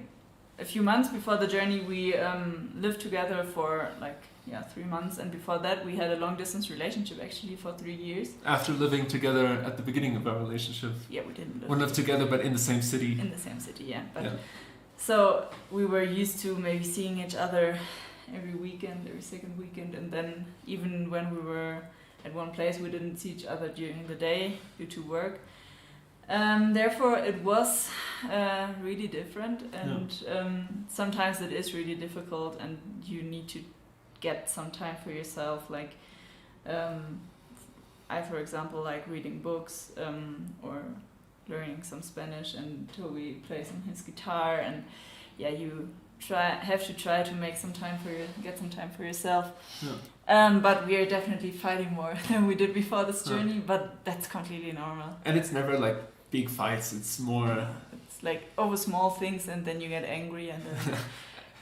a few months before the journey, we lived together for 3 months, and before that, we had a long distance relationship actually for 3 years. After living together at the beginning of our relationship. Yeah, we didn't live. We lived together, but in the same city. In the same city, yeah. But so we were used to maybe seeing each other every weekend, every second weekend, and then even when we were at one place, we didn't see each other during the day due to work. Therefore, it was really different, and sometimes it is really difficult, and you need to get some time for yourself. Like, I, for example, like reading books or learning some Spanish, and Toby plays on his guitar, and you have to try to make some time get some time for yourself. But we are definitely fighting more than we did before this journey, but that's completely normal. And it's never like big fights, it's more it's like over small things, and then you get angry, and then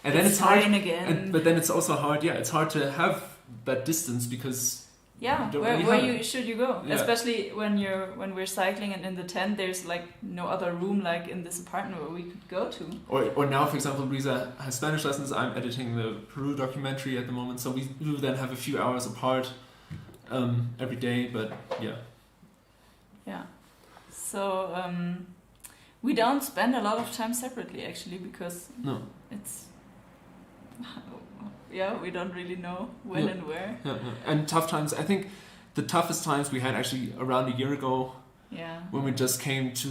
and then it's hard again. But then it's also hard, it's hard to have that distance, because where should you go? Especially when we're cycling and in the tent, there's like no other room like in this apartment where we could go to. Or now, for example, Lisa has Spanish lessons. I'm editing the Peru documentary at the moment, so we then have a few hours apart every day. But so we don't spend a lot of time separately actually, because it's we don't really know when and where. And tough times, I think the toughest times we had actually around a year ago, when we just came to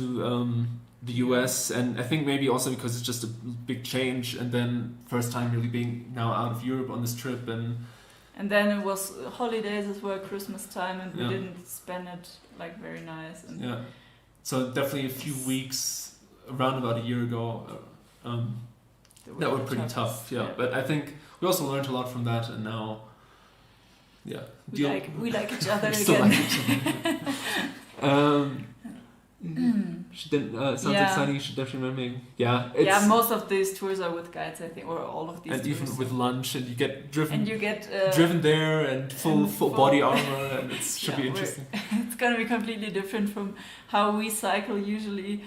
the US, and I think maybe also because it's just a big change, and then first time really being now out of Europe on this trip, and then it was holidays as well, Christmas time, and we didn't spend it like very nice. And so definitely a few weeks around about a year ago that were pretty tough. But I think we also learned a lot from that, and now we like each other still again. like each other. She didn't sounds exciting. You should definitely remember me. Most of these tours are with guides, I think, or all of these and tours. Even with lunch, and you get driven driven there, and full body armor, and it should be interesting. It's gonna be completely different from how we cycle usually.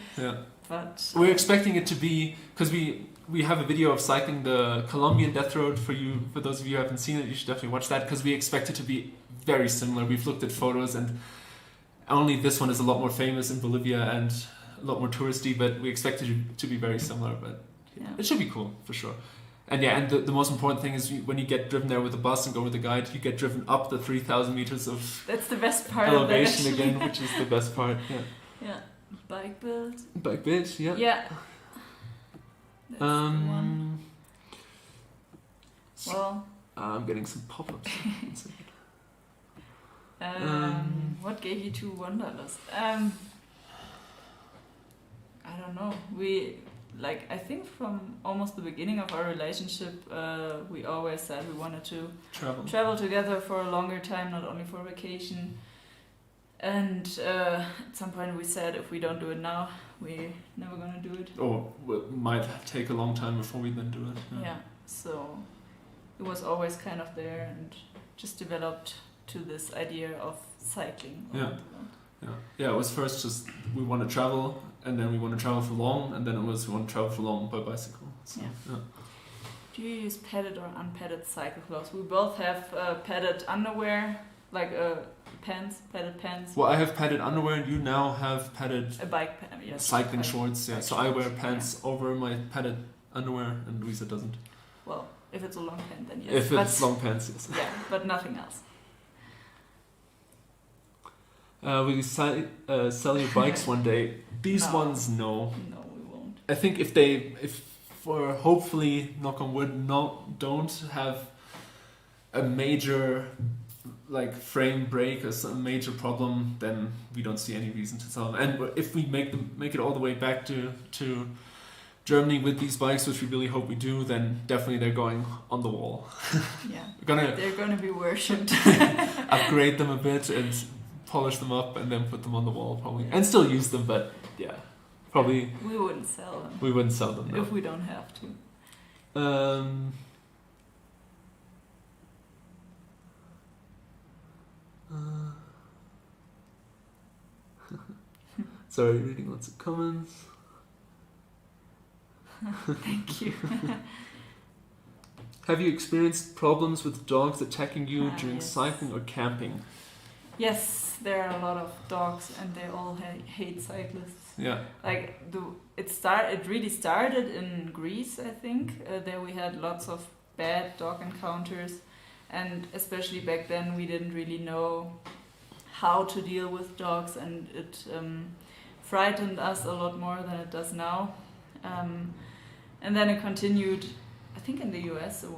but we're expecting it to be, because we have a video of cycling the Colombian death road for those of you who haven't seen it. You should definitely watch that, because we expect it to be very similar. We've looked at photos, and only this one is a lot more famous in Bolivia and a lot more touristy, but we expect it to be very similar. But it should be cool for sure. And the most important thing is when you get driven there with a bus and go with a guide, you get driven up the 3,000 meters of that's the best part elevation of that, again, which is the best part. Yeah. Bike build. Bike build, yeah. Yeah. That's the one. Well, I'm getting some pop-ups. What gave you to Wanderlust? I don't know. I think from almost the beginning of our relationship, we always said we wanted to travel together for a longer time, not only for vacation. And at some point we said if we don't do it now, we're never gonna do it. Or it might take a long time before we then do it. Yeah, so it was always kind of there and just developed to this idea of cycling. Yeah, it was first just we want to travel, and then we want to travel for long, and then it was we want to travel for long by bicycle. So, yeah. Do you use padded or unpadded cycle clothes? We both have padded underwear, like padded pants. Well, I have padded underwear, and you now have padded cycling shorts. Yeah, so I wear pants over my padded underwear, and Luisa doesn't. Well, if it's a long pant, then yes. If it's long pants, yes. Yeah, but nothing else. Will you sell your bikes one day? These ones, no. No, we won't. I think if for hopefully, knock on wood, don't have a major frame break or some major problem, then we don't see any reason to sell them. And if we make it all the way back to Germany with these bikes, which we really hope we do, then definitely they're going on the wall. Yeah, they're gonna be worshipped. Upgrade them a bit and polish them up, and then put them on the wall probably, and still use them. But probably we wouldn't sell them. We wouldn't sell them if we don't have to. Sorry, reading lots of comments. Thank you. Have you experienced problems with dogs attacking you during cycling or camping? Yes, there are a lot of dogs, and they all hate cyclists. Yeah. It really started in Greece, I think. There we had lots of bad dog encounters, and especially back then we didn't really know how to deal with dogs, and it frightened us a lot more than it does now. And then it continued. I think in the US it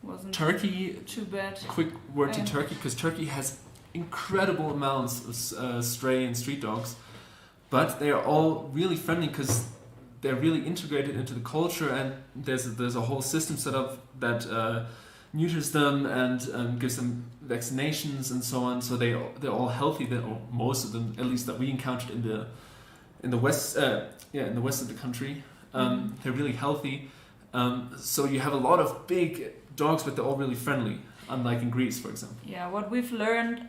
wasn't Turkey too bad. Quick word to Turkey, because Turkey has incredible amounts of stray and street dogs, but they are all really friendly because they're really integrated into the culture, and there's a whole system set up that neuters them and gives them vaccinations and so on. So they're all healthy. Or most of them, at least that we encountered in the west in the west of the country. They're really healthy. So you have a lot of big dogs, but they're all really friendly, unlike in Greece, for example. Yeah, what we've learned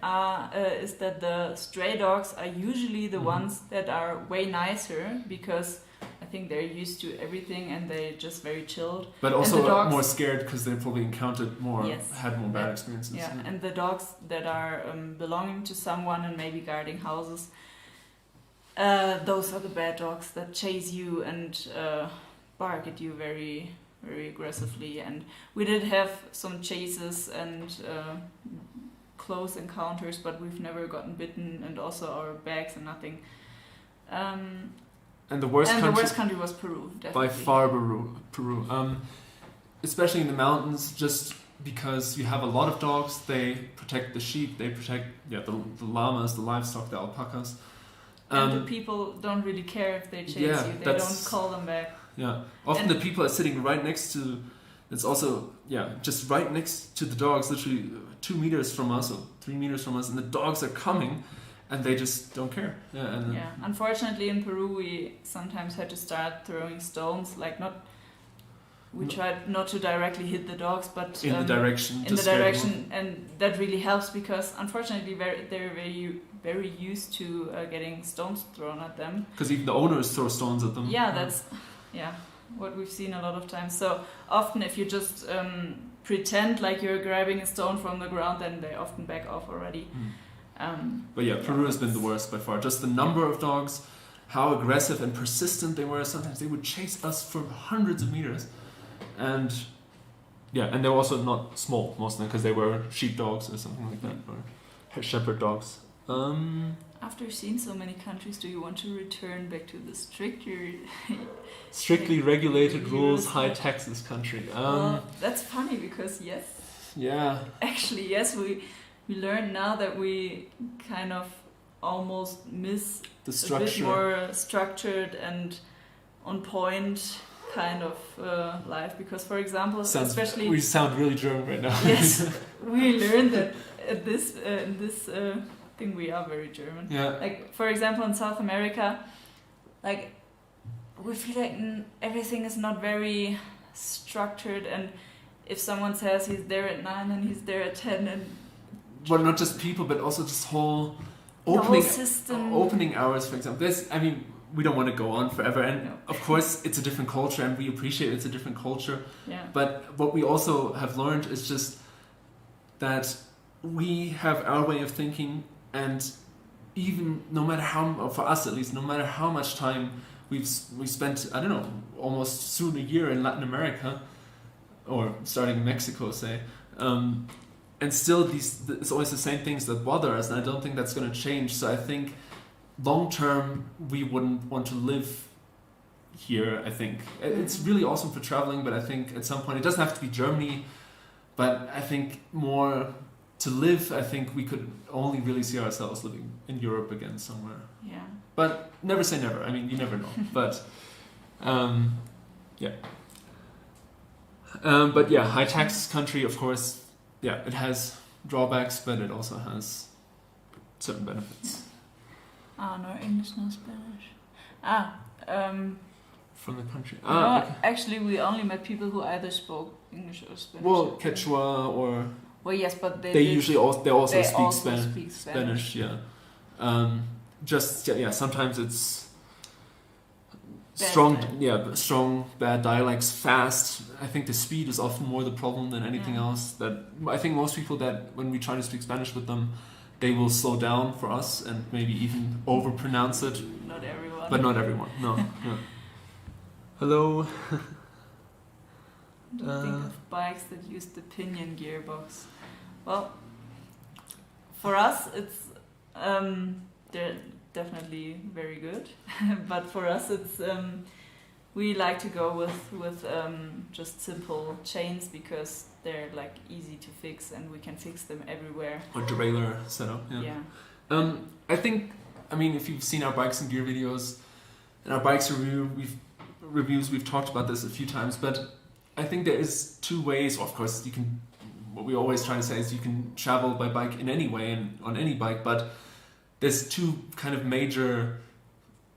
is that the stray dogs are usually the ones that are way nicer, because I think they're used to everything and they're just very chilled. But also more scared because they probably encountered more, had more bad experiences. Yeah, and the dogs that are belonging to someone and maybe guarding houses, those are the bad dogs that chase you and bark at you very, very aggressively. And we did have some chases and close encounters, but we've never gotten bitten, and also our bags and nothing. And the worst country was Peru, definitely. By far Peru. Especially in the mountains, just because you have a lot of dogs. They protect the sheep, they protect the llamas, the livestock, the alpacas. And the people don't really care if they chase you. They don't call them back. Yeah. Often the people are sitting right next to... It's also, just right next to the dogs, literally 2 meters from us or 3 meters from us, and the dogs are coming, and they just don't care. Unfortunately, in Peru, we sometimes had to start throwing stones, like not we tried not to directly hit the dogs, but in the direction. In the direction, and that really helps because unfortunately they're very used to getting stones thrown at them. Because even the owners throw stones at them. Yeah, that's what we've seen a lot of times. So often if you just pretend like you're grabbing a stone from the ground, then they often back off already. But yeah, Peru has been the worst by far. Just the number of dogs, how aggressive and persistent they were. Sometimes they would chase us for hundreds of meters. And and they were also not small, most of them, because they were sheep dogs or something like that, or shepherd dogs. After seeing so many countries, do you want to return back to the strictly regulated rules, high taxes country? Well, that's funny because actually yes, we learned now that we kind of almost miss the structure. A bit more structured and on point kind of life, because for example, especially we sound really German right now. Yes, we learned that in this thing we are very German. Yeah. Like for example, in South America, like we feel like everything is not very structured, and if someone says he's there at 9 and he's there at 10, and well, not just people, but also just whole opening hours, for example. We don't want to go on forever, and of course it's a different culture, and we appreciate it's a different culture. Yeah. But what we also have learned is just that we have our way of thinking, and even no matter how, for us at least, no matter how much time we spent, I don't know, almost soon a year in Latin America, or starting in Mexico, say, and still it's always the same things that bother us, and I don't think that's going to change. So I think long term we wouldn't want to live here. I think it's really awesome for traveling, but I think at some point it doesn't have to be Germany, but I think more to live, I think we could only really see ourselves living in Europe again somewhere. Yeah. But never say never. I mean, you never know. But but yeah, high tax country, of course. Yeah, it has drawbacks, but it also has certain benefits. No English, no Spanish. From the country. No, okay. actually, we only met people who either spoke English or Spanish. Well, Quechua or. Well, yes, but they usually also speak Spanish. Speak Spanish. Yeah. Sometimes it's bad strong bad dialects, fast. I think the speed is often more the problem than anything else. That I think most people that when we try to speak Spanish with them, they will slow down for us and maybe even overpronounce it. Not everyone. But not everyone. No. Yeah. Hello. Do you think of bikes that use the pinion gearbox? Well, for us, it's they're definitely very good. But for us, it's we like to go with just simple chains because they're like easy to fix and we can fix them everywhere. Or derailleur setup. Yeah. I think. I mean, if you've seen our bikes and gear videos and our bikes reviews, we've talked about this a few times, but I think there is two ways. Of course, what we always try to say is you can travel by bike in any way and on any bike, but there's two kind of major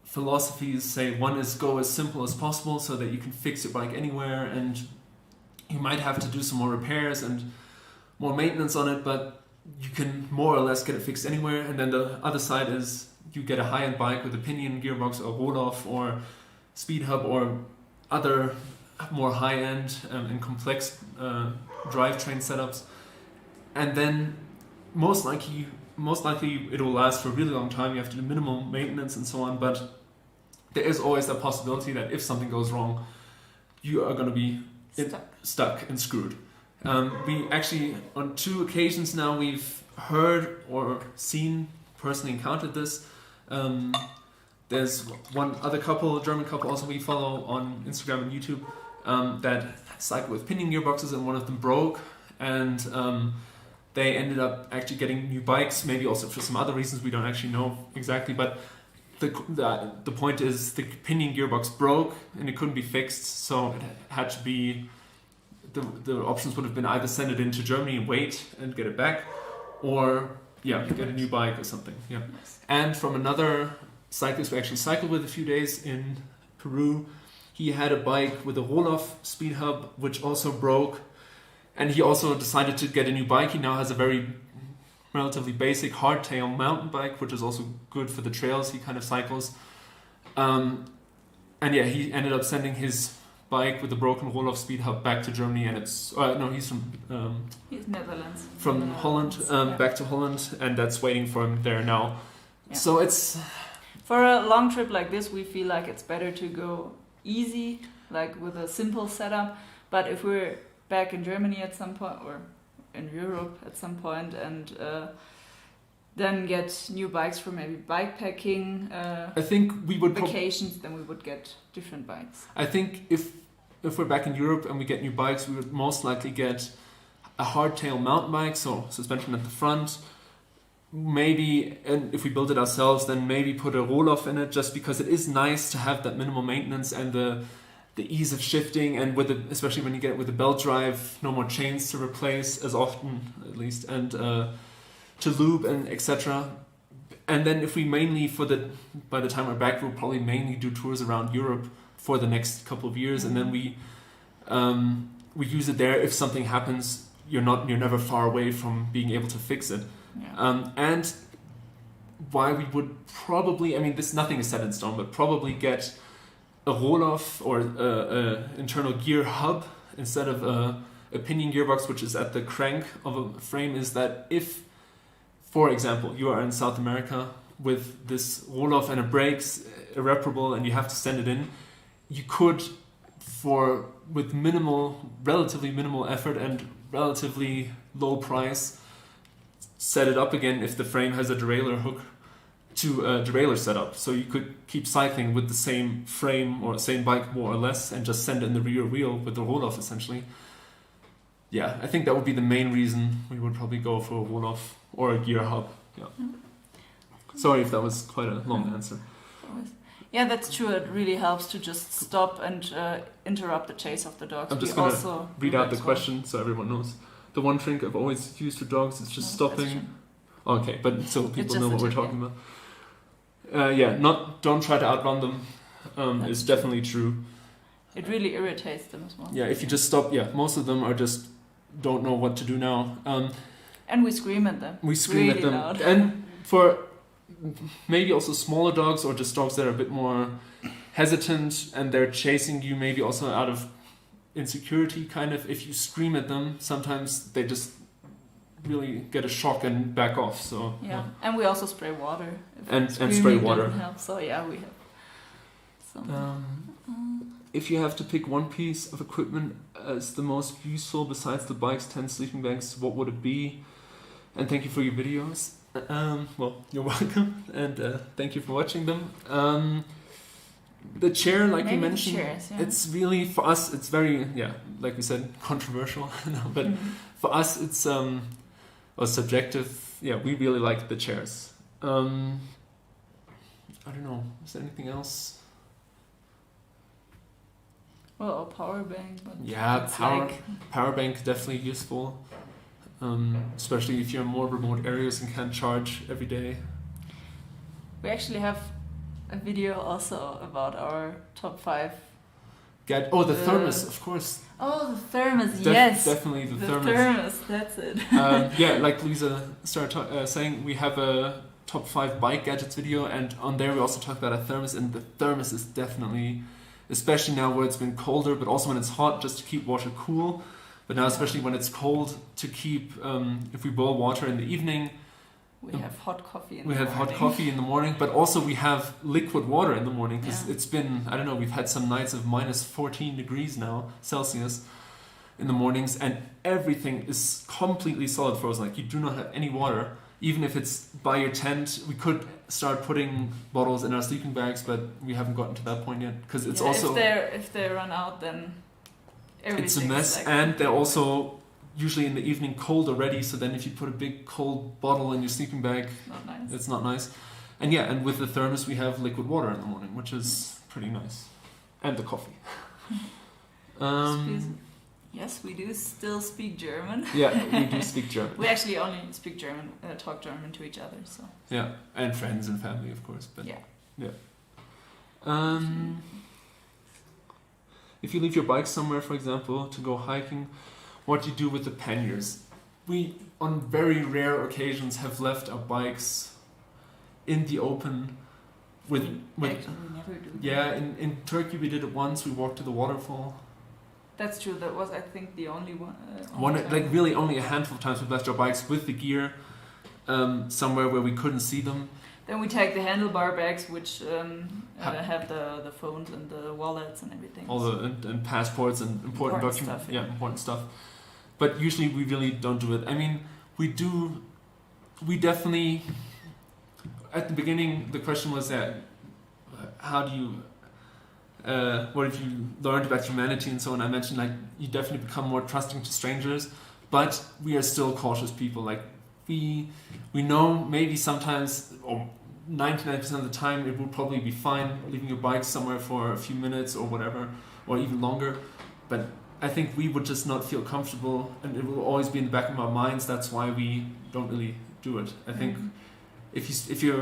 philosophies. Say one is go as simple as possible so that you can fix your bike anywhere, and you might have to do some more repairs and more maintenance on it, but you can more or less get it fixed anywhere. And then the other side is you get a high-end bike with a pinion gearbox or roll-off or speed hub or other more high-end and complex drivetrain setups, and then most likely it will last for a really long time. You have to do minimal maintenance and so on, but there is always that possibility that if something goes wrong, you are going to be stuck and screwed. We actually, on 2 occasions now, we've heard or seen, personally encountered this. There's one other couple, a German couple also we follow on Instagram and YouTube, that cycle with pinion gearboxes, and one of them broke, and they ended up actually getting new bikes, maybe also for some other reasons we don't actually know exactly, but the point is the pinion gearbox broke and it couldn't be fixed, so it had to be, the options would have been either send it into Germany and wait and get it back, or get a new bike or something. Yeah. And from another cyclist we actually cycled with a few days in Peru, he had a bike with a roll-off speed hub, which also broke. And he also decided to get a new bike. He now has a very relatively basic hardtail mountain bike, which is also good for the trails he kind of cycles. And yeah, he ended up sending his bike with the broken roll-off speed hub back to Germany, and it's no, he's from he's Netherlands. from Holland, back to Holland, and that's waiting for him there now. Yeah. So it's For a long trip like this, we feel like it's better to go easy, like with a simple setup. But if we're back in Germany at some point, or in Europe at some point, and then get new bikes for maybe bikepacking, I think we would vacations, then we would get different bikes. I think if we're back in Europe and we get new bikes, we would most likely get a hardtail mountain bike, so suspension at the front. Maybe, and if we build it ourselves, then maybe put a roll-off in it, just because it is nice to have that minimal maintenance and the ease of shifting, and with especially when you get it with the belt drive, no more chains to replace as often, at least, and to lube and etc. And then if we mainly by the time we're back, we'll probably mainly do tours around Europe for the next couple of years, and then we use it there. If something happens, you're never far away from being able to fix it. Yeah. And why we would probably, I mean, nothing is set in stone, but probably get a roll-off or a internal gear hub instead of a pinion gearbox, which is at the crank of a frame, is that if, for example, you are in South America with this roll-off and it breaks irreparable and you have to send it in, you could, with relatively minimal effort and relatively low price, set it up again if the frame has a derailleur hook to a derailleur setup. So you could keep cycling with the same frame or same bike more or less and just send it in the rear wheel with the roll-off essentially. Yeah, I think that would be the main reason we would probably go for a roll-off or a gear hub. Yeah. Sorry if that was quite a long answer. Yeah, that's true. It really helps to just stop and interrupt the chase of the dogs. I'm just going to read out the question so everyone knows. The one trick I've always used for dogs is just stopping. Okay, but so people know what we're talking about. Don't try to outrun them. Is definitely true. It really irritates them as well. Yeah, if you just stop, most of them are just don't know what to do now. And we scream at them. We scream really at them. Loud. And for maybe also smaller dogs or just dogs that are a bit more hesitant and they're chasing you maybe also out of insecurity, kind of, if you scream at them, sometimes they just really get a shock and back off. So yeah. And we also spray water. And spray water. Help. So yeah, we have some. If you have to pick one piece of equipment as the most useful besides the bikes, tent, sleeping bags, what would it be? And thank you for your videos. Well, you're welcome, and thank you for watching them. The chair, like you mentioned, chairs, yeah. It's really, for us, it's very, like we said, controversial. But for us, it's subjective. Yeah, we really like the chairs. I don't know. Is there anything else? Well, a power bank. But yeah, power bank definitely useful. Especially if you're in more remote areas and can't charge every day. We actually have a video also about our top 5. The thermos, of course. Oh, the thermos, yes. Definitely the thermos. Thermos, that's it. Like Luisa started saying, we have a top 5 bike gadgets video, and on there we also talk about a thermos, and the thermos is definitely, especially now where it's been colder, but also when it's hot, just to keep water cool. But now, especially when it's cold, to keep, if we boil water in the evening, we have hot coffee in the morning. We have hot coffee in the morning, but also we have liquid water in the morning, because it's been, I don't know, we've had some nights of minus 14 degrees now, Celsius, in the mornings, and everything is completely solid frozen. Like, you do not have any water. Even if it's by your tent, we could start putting bottles in our sleeping bags, but we haven't gotten to that point yet, because it's also... If they run out, then it's a mess, and they're also usually in the evening cold already, so then if you put a big cold bottle in your sleeping bag, it's not nice. And with the thermos we have liquid water in the morning, which is pretty nice. And the coffee. Yes, we do still speak German. Yeah, we do speak German. We actually only speak German, talk German to each other. So. Yeah, and friends and family, of course. But yeah. if you leave your bike somewhere, for example, to go hiking, what do you do with the panniers? We, on very rare occasions, have left our bikes in the open. Actually, we never do. Yeah, in Turkey we did it once. We walked to the waterfall. That's true. That was, I think, the only one. Like really only a handful of times we've left our bikes with the gear somewhere where we couldn't see them. Then we take the handlebar bags, which have the phones and the wallets and everything. All the and passports and important documents. Stuff, yeah, important stuff. But usually we really don't do it. I mean, we definitely. At the beginning, the question was that how do you, what have you learned about humanity and so on? I mentioned like you definitely become more trusting to strangers, but we are still cautious people. Like we know maybe sometimes, or 99% of the time, it will probably be fine leaving your bike somewhere for a few minutes or whatever, or even longer. But I think we would just not feel comfortable, and it will always be in the back of our minds. That's why we don't really do it. I think. If you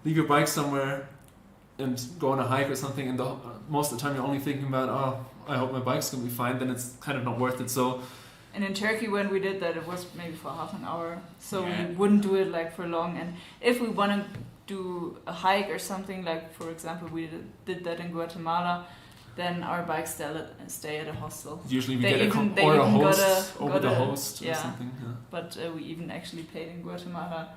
leave your bike somewhere and go on a hike or something, and most of the time you're only thinking about, oh, I hope my bike's gonna be fine, then it's kind of not worth it. So. And in Turkey, when we did that, it was maybe for half an hour, so yeah. we wouldn't do it like for long. And if we want to do a hike or something, like for example, we did that in Guatemala, then our bikes stay at a hostel. Usually we they get even, or a host got the a, host or yeah. something. Yeah. But we even actually paid in Guatemala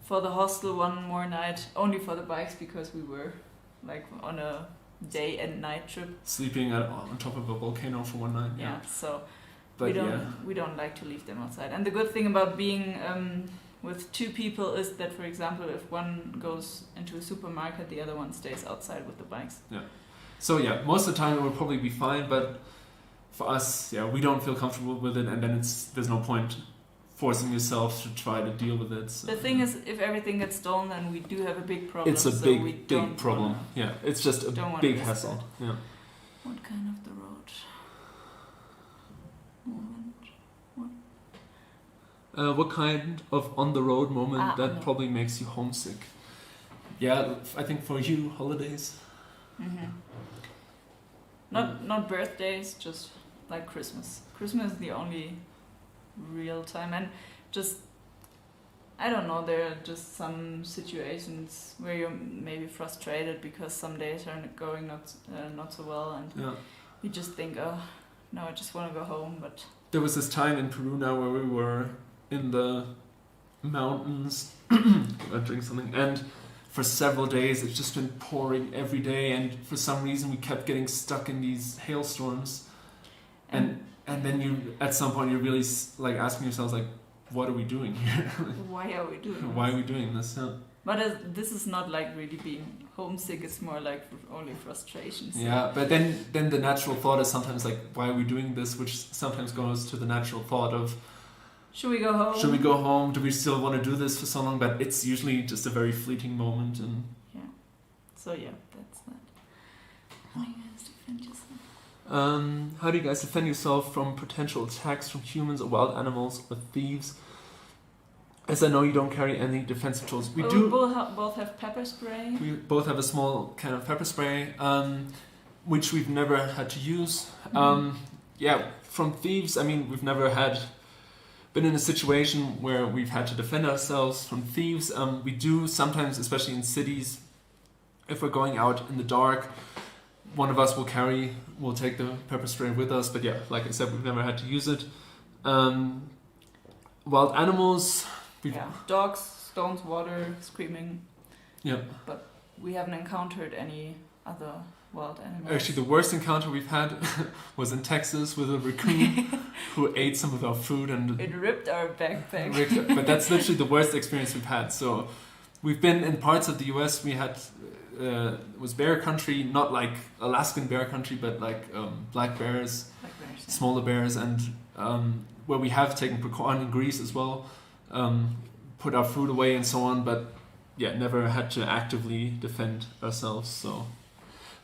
for the hostel one more night, only for the bikes, because we were like on a day and night trip. Sleeping on top of a volcano for one night. Yeah, so but we don't like to leave them outside. And the good thing about being with two people is that, for example, if one goes into a supermarket, the other one stays outside with the bikes. Yeah. So yeah, most of the time it will probably be fine, but for us, yeah, we don't feel comfortable with it, and then there's no point forcing yourself to try to deal with it. So. The thing is, if everything gets stolen, then we do have a big problem. It's a big problem. Yeah, it's just a big hassle. Yeah. What kind of the road? Moment. What kind of on-the-road moment that probably makes you homesick? Yeah, I think for you, holidays. Mm-hmm. Not birthdays, just like Christmas. Christmas is the only real time, and just I don't know, there are just some situations where you're maybe frustrated because some days are going not so well, and you just think, oh no, I just want to go home. But there was this time in Peru now where we were in the mountains doing something, and for several days it's just been pouring every day, and for some reason we kept getting stuck in these hailstorms, and then you at some point you're really like asking yourselves like, what are we doing here? Why are we doing Why are we doing this? Yeah. But this is not like really being homesick, it's more like only frustration. So. Yeah, but then the natural thought is sometimes like, why are we doing this? Which sometimes goes to the natural thought of, should we go home? Should we go home? Do we still want to do this for so long? But it's usually just a very fleeting moment. And yeah. So yeah, that's that. How do you guys defend yourself? How do you guys defend yourself from potential attacks from humans or wild animals or thieves? As I know you don't carry any defensive tools. We both have pepper spray. We both have a small can of pepper spray, which we've never had to use. Yeah, from thieves, I mean, we've never been in a situation where we've had to defend ourselves from thieves. We do sometimes, especially in cities, if we're going out in the dark, one of us will take the pepper spray with us. But yeah, like I said, we've never had to use it. Wild animals. Dogs, stones, water, screaming. Yeah. But we haven't encountered any other wild animals. Actually, the worst encounter we've had was in Texas with a raccoon who ate some of our food and it ripped our backpack. But that's literally the worst experience we've had. So we've been in parts of the US. We had it was bear country, not like Alaskan bear country, but like black bears, smaller bears, and where we have taken precaution in Greece as well, put our food away and so on. But yeah, never had to actively defend ourselves. So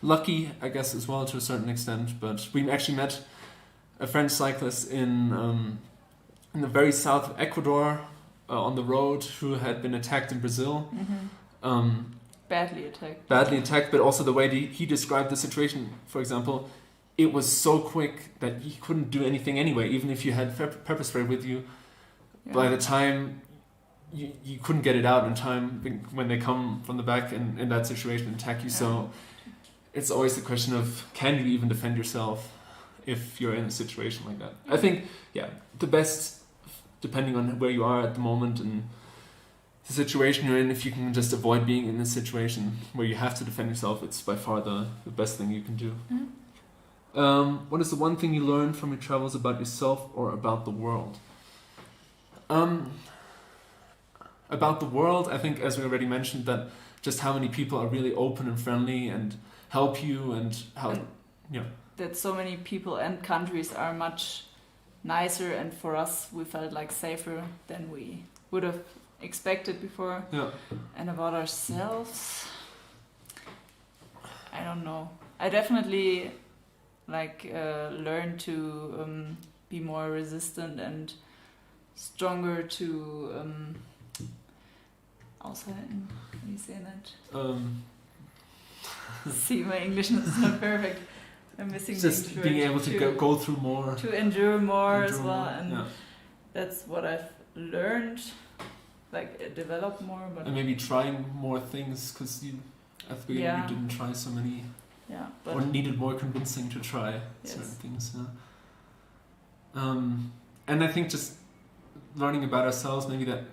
lucky, I guess, as well to a certain extent. But we actually met a French cyclist in the very south of Ecuador on the road who had been attacked in Brazil. Badly attacked. Badly attacked, but also the way he described the situation. For example, it was so quick that you couldn't do anything anyway. Even if you had pepper spray with you, by the time you couldn't get it out in time when they come from the back and in that situation and attack you. So it's always the question of, can you even defend yourself if you're in a situation like that? I think, the best, depending on where you are at the moment and the situation you're in, if you can just avoid being in a situation where you have to defend yourself, it's by far the best thing you can do. What is the one thing you learned from your travels about yourself or about the world? About the world, I think, as we already mentioned, that just how many people are really open and friendly and help you, and how that so many people and countries are much nicer, and for us we felt like safer than we would have expected before. And about ourselves, I don't know. I definitely learned to be more resistant and stronger to aushalten. How do you say that? See, my English is not perfect. I'm missing just being able to go through more, to endure more as well, and that's what I've learned. Develop more, but and maybe trying more things, because you at the beginning you didn't try so many, or needed more convincing to try certain things. And I think just learning about ourselves, maybe that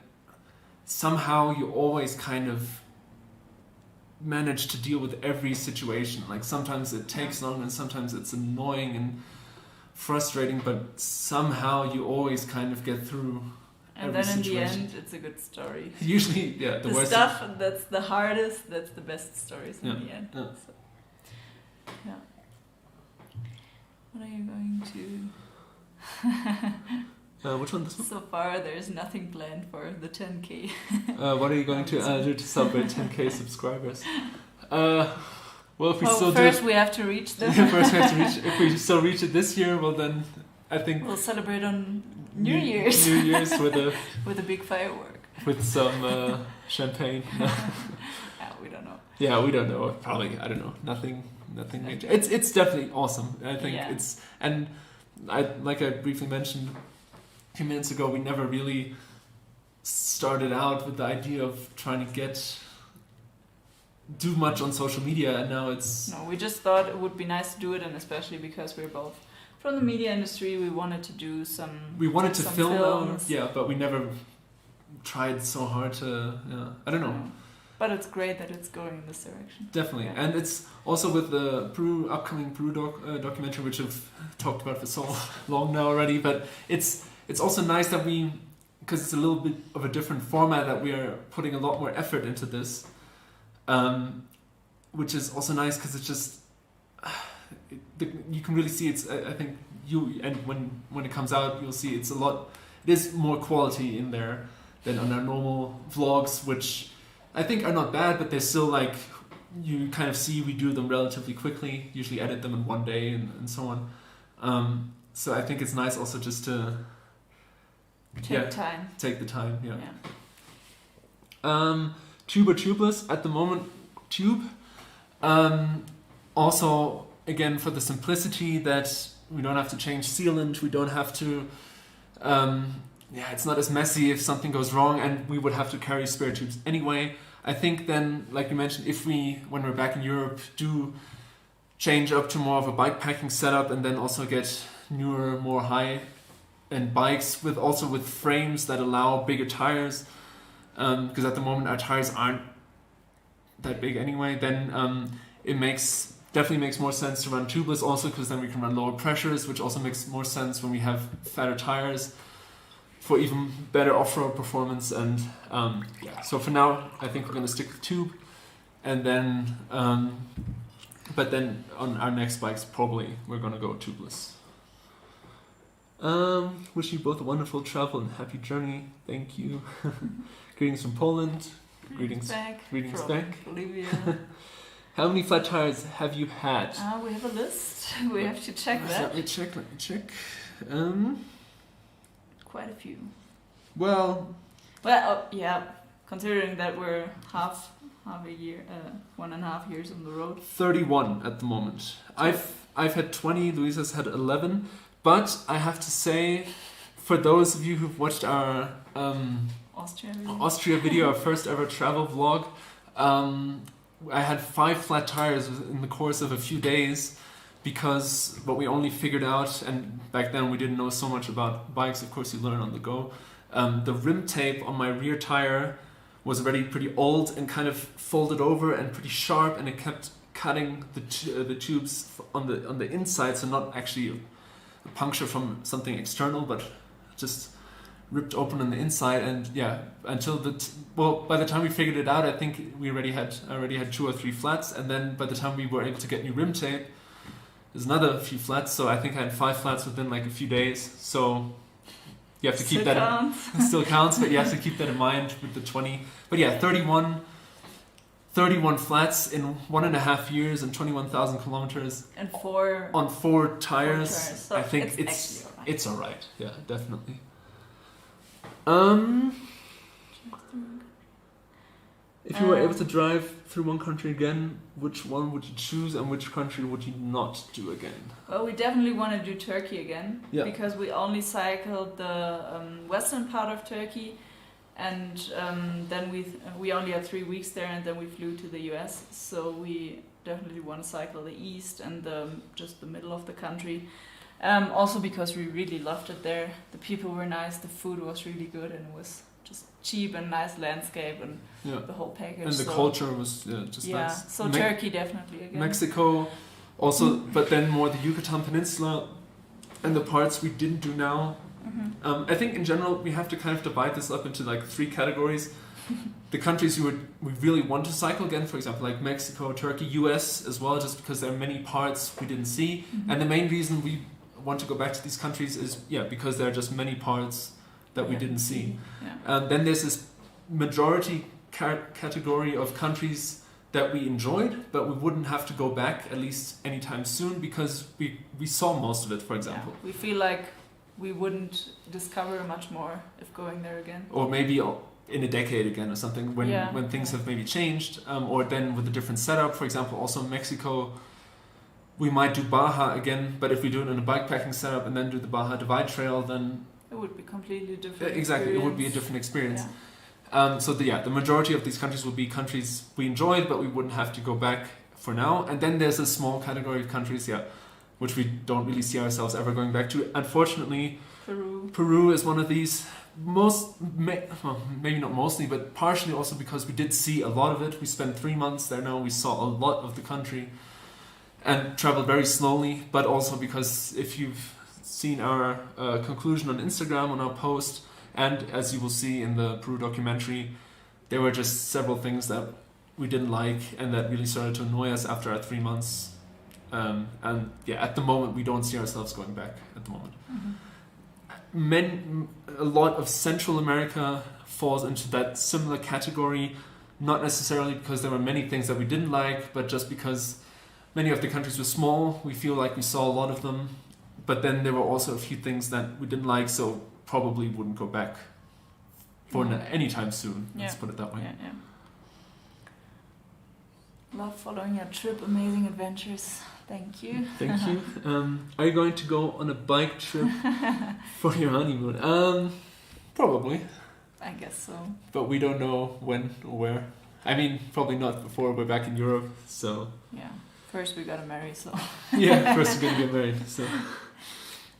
somehow you always kind of manage to deal with every situation. Like sometimes it takes long and sometimes it's annoying and frustrating, but somehow you always kind of get through. And then in the end, it's a good story. Usually, the worst stuff that's the hardest, that's the best stories in the end. So, what are you going to... which one? This one? So far, there's nothing planned for the 10K. What are you going to do to celebrate 10K subscribers? Well, if we still first we have to reach them. First we have to reach. If we still reach it this year, well then I think we'll celebrate on New Year's. New Year's with a big firework. With some champagne. We don't know. Yeah, we don't know. Probably, I don't know. Nothing major. It's definitely awesome. I think it's, and I briefly mentioned a few minutes ago, we never really started out with the idea of trying to do much on social media, and now it's... No, we just thought it would be nice to do it, and especially because we're both from the media industry, we wanted to do some... We wanted to film films. But we never tried so hard to... I don't know. But it's great that it's going in this direction. Definitely. Yeah. And it's also with the upcoming Peru documentary, which I've talked about for so long now already, but it's also nice that because it's a little bit of a different format, that we are putting a lot more effort into this, which is also nice because it's just, you can really see I think when it comes out, you'll see it is more quality in there than on our normal vlogs, which I think are not bad, but they're still you kind of see we do them relatively quickly, usually edit them in one day and so on. So I think it's nice also just to take the time. Tube or tubeless at the moment. Tube. Also, again, for the simplicity that we don't have to change sealant, we don't have to. It's not as messy if something goes wrong, and we would have to carry spare tubes anyway. I think then, like you mentioned, if when we're back in Europe, do change up to more of a bikepacking setup, and then also get newer, more high-end bikes with frames that allow bigger tires, because at the moment our tires aren't that big anyway, then it definitely makes more sense to run tubeless also, because then we can run lower pressures, which also makes more sense when we have fatter tires for even better off-road performance. And so for now I think we're going to stick with tube, and then but then on our next bikes probably we're going to go tubeless. Wish you both a wonderful travel and happy journey. Thank you. Greetings from Poland. Greetings back. Bolivia. How many flat tires have you had? We have a list. We have to check that. Let me check. Quite a few. Well, considering that we're half a year, 1.5 years on the road. 31 at the moment. So I've had 20, Luisa's had 11. But I have to say, for those of you who've watched our Austria video, our first ever travel vlog, I had 5 flat tires in the course of a few days because what we only figured out, and back then we didn't know so much about bikes, of course you learn on the go, the rim tape on my rear tire was already pretty old and kind of folded over and pretty sharp, and it kept cutting the tubes on the inside, so not actually a puncture from something external, but just ripped open on the inside. And yeah, until by the time we figured it out, I think we already had 2 or 3 flats, and then by the time we were able to get new rim tape, there's another few flats. So I think I had 5 flats within like a few days. So you have to keep that it still counts, but you have to keep that in mind with the 20. But yeah, 31 flats in 1.5 years and 21,000 kilometers. And 4 on 4 tires. So I think it's all right. Yeah, definitely. If you were able to drive through one country again, which one would you choose, and which country would you not do again? Well, we definitely want to do Turkey again, because we only cycled the western part of Turkey, and then we only had 3 weeks there, and then we flew to the US. So we definitely want to cycle the east and just the middle of the country. Also because we really loved it there. The people were nice, the food was really good, and it was just cheap and nice landscape and the whole package. And the culture was just nice. So Turkey definitely again. Mexico also, but then more the Yucatan Peninsula and the parts we didn't do now. I think in general we have to kind of divide this up into like 3 categories. The countries we really want to cycle again, for example, like Mexico, Turkey, US as well, just because there are many parts we didn't see. And the main reason we want to go back to these countries is because there are just many parts that we didn't see. Then there's this majority category of countries that we enjoyed, but we wouldn't have to go back at least anytime soon because we saw most of it, for example. We feel like we wouldn't discover much more if going there again. Or maybe in a decade again or something when things have maybe changed, or then with a different setup. For example, also Mexico, we might do Baja again, but if we do it in a bikepacking setup and then do the Baja Divide Trail, then it would be completely different. Exactly, it would be a different experience. So the majority of these countries will be countries we enjoyed, but we wouldn't have to go back for now. And then there's a small category of countries, which we don't really see ourselves ever going back to. Unfortunately, Peru is one of these. Maybe not mostly, but partially also because we did see a lot of it. We spent 3 months there now. We saw a lot of the country and traveled very slowly, but also because if you've seen our conclusion on Instagram on our post, and as you will see in the Peru documentary, there were just several things that we didn't like and that really started to annoy us after our 3 months. At the moment we don't see ourselves going back at the moment. A lot of Central America falls into that similar category, not necessarily because there were many things that we didn't like, but just because many of the countries were small. We feel like we saw a lot of them, but then there were also a few things that we didn't like, so probably wouldn't go back for any time soon. Let's put it that way. Love following your trip, amazing adventures. Thank you. Thank you. Are you going to go on a bike trip for your honeymoon? Probably. I guess so. But we don't know when or where. I mean, probably not before we're back in Europe, so... Yeah. First we gotta marry, so... First we're gonna get married, so...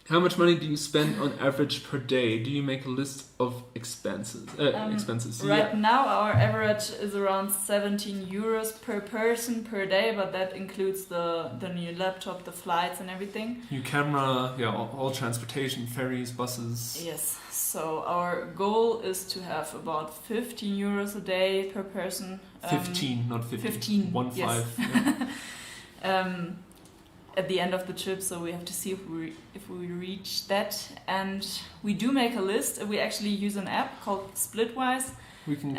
How much money do you spend on average per day? Do you make a list of expenses? Right now our average is around 17 euros per person per day, but that includes the new laptop, the flights and everything. New camera, all transportation, ferries, buses. Yes, so our goal is to have about 15 euros a day per person. 15, not 50. 15, 1 yes. 5. Yeah. At the end of the trip, so we have to see if we reach that. And we do make a list. We actually use an app called Splitwise. We can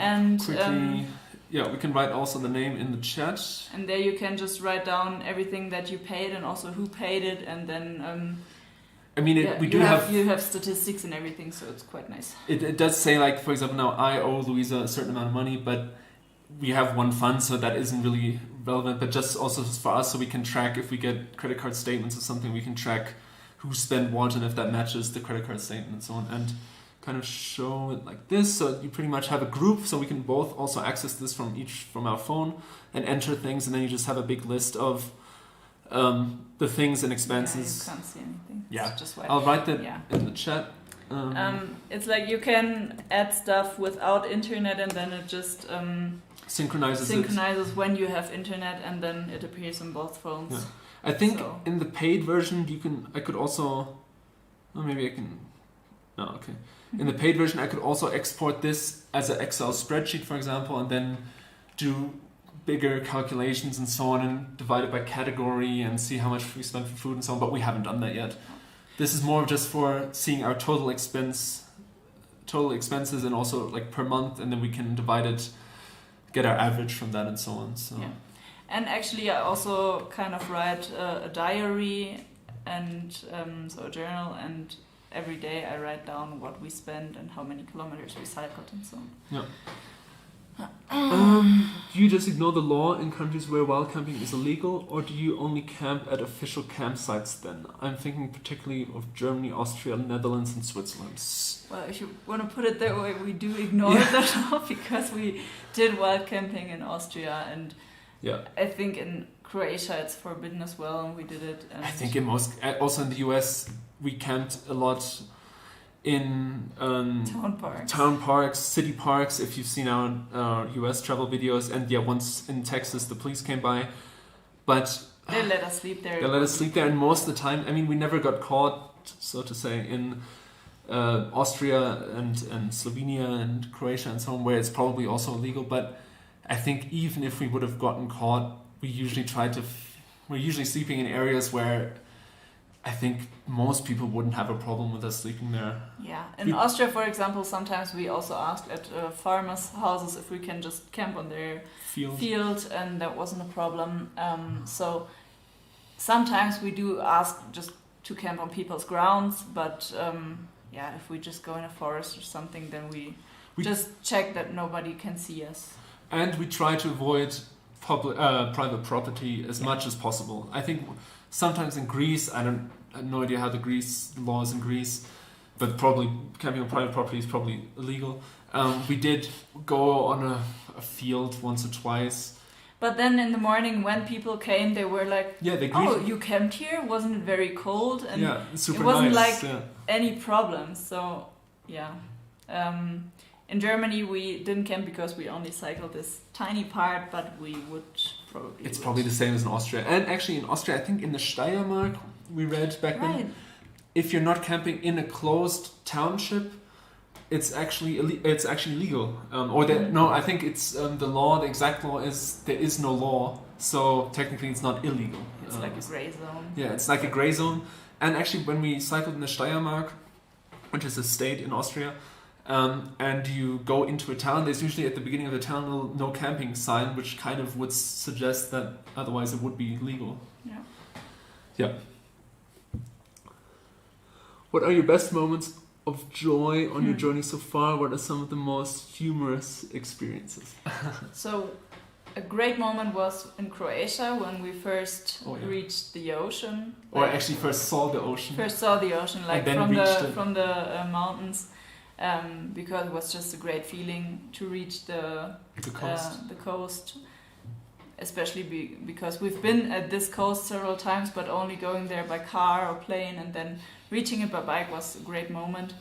we can write also the name in the chat. And there you can just write down everything that you paid and also who paid it, and then you have statistics and everything, so it's quite nice. It does say, like, for example, now I owe Louisa a certain amount of money, but we have one fund, so that isn't really relevant, but just also for us, so we can track if we get credit card statements or something, we can track who spent what and if that matches the credit card statement and so on, and kind of show it like this. So you pretty much have a group, so we can both also access this from our phone and enter things, and then you just have a big list of the things and expenses. Yeah, you can't see anything. Yeah, it's just white. I'll write that in the chat. It's like you can add stuff without internet, and then it just synchronizes when you have internet, and then it appears on both phones. Yeah. I think in the paid version I could also, oh, maybe I can. No, okay. In the paid version, I could also export this as an Excel spreadsheet, for example, and then do bigger calculations and so on, and divide it by category and see how much we spend for food and so on. But we haven't done that yet. This is more just for seeing our total expenses, and also like per month, and then we can divide it, get our average from that, and so on. So. Yeah. And actually, I also kind of write a diary and so a journal, and every day I write down what we spend and how many kilometers we cycled and so on. Yeah. Do you just ignore the law in countries where wild camping is illegal, or do you only camp at official campsites then? I'm thinking particularly of Germany, Austria, Netherlands, and Switzerland. Well, if you want to put it that way, we do ignore the law, because we did wild camping in Austria, and I think in Croatia it's forbidden as well, and we did it. And I think also in the US, we camped a lot in town parks, city parks, if you've seen our US travel videos, and once in Texas the police came by, but they let us sleep there. And most of the time, I mean, we never got caught, so to say, in Austria and Slovenia and Croatia and so on, where it's probably also illegal. But I think even if we would have gotten caught, we're usually sleeping in areas where I think most people wouldn't have a problem with us sleeping there. Yeah, in Austria, for example, sometimes we also asked at farmers' houses if we can just camp on their field, and that wasn't a problem. So sometimes we do ask just to camp on people's grounds, but if we just go in a forest or something, then we just check that nobody can see us. And we try to avoid private property as much as possible. I think sometimes in Greece, I have no idea how the law is in Greece, but probably camping on private property is probably illegal. We did go on a field once or twice. But then in the morning when people came, they were like, "Oh, you camped here? Wasn't it very cold?" And super it wasn't nice, any problems. So in Germany we didn't camp because we only cycled this tiny part, but we would probably. It's probably the same as in Austria. And actually in Austria, I think in the Steiermark, we read back then, if you're not camping in a closed township, it's actually legal. I think it's the law. The exact law is there is no law, so technically it's not illegal. It's like a gray zone. Yeah, it's like a gray zone. And actually, when we cycled in the Steiermark, which is a state in Austria, and you go into a town, there's usually at the beginning of the town a no camping sign, which kind of would suggest that otherwise it would be legal. Yeah. What are your best moments of joy on your journey so far? What are some of the most humorous experiences? So a great moment was in Croatia when we first reached the ocean. Or actually first saw the ocean. Like from the mountains. Because it was just a great feeling to reach the coast. Especially because we've been at this coast several times, but only going there by car or plane, and then reaching it by bike was a great moment.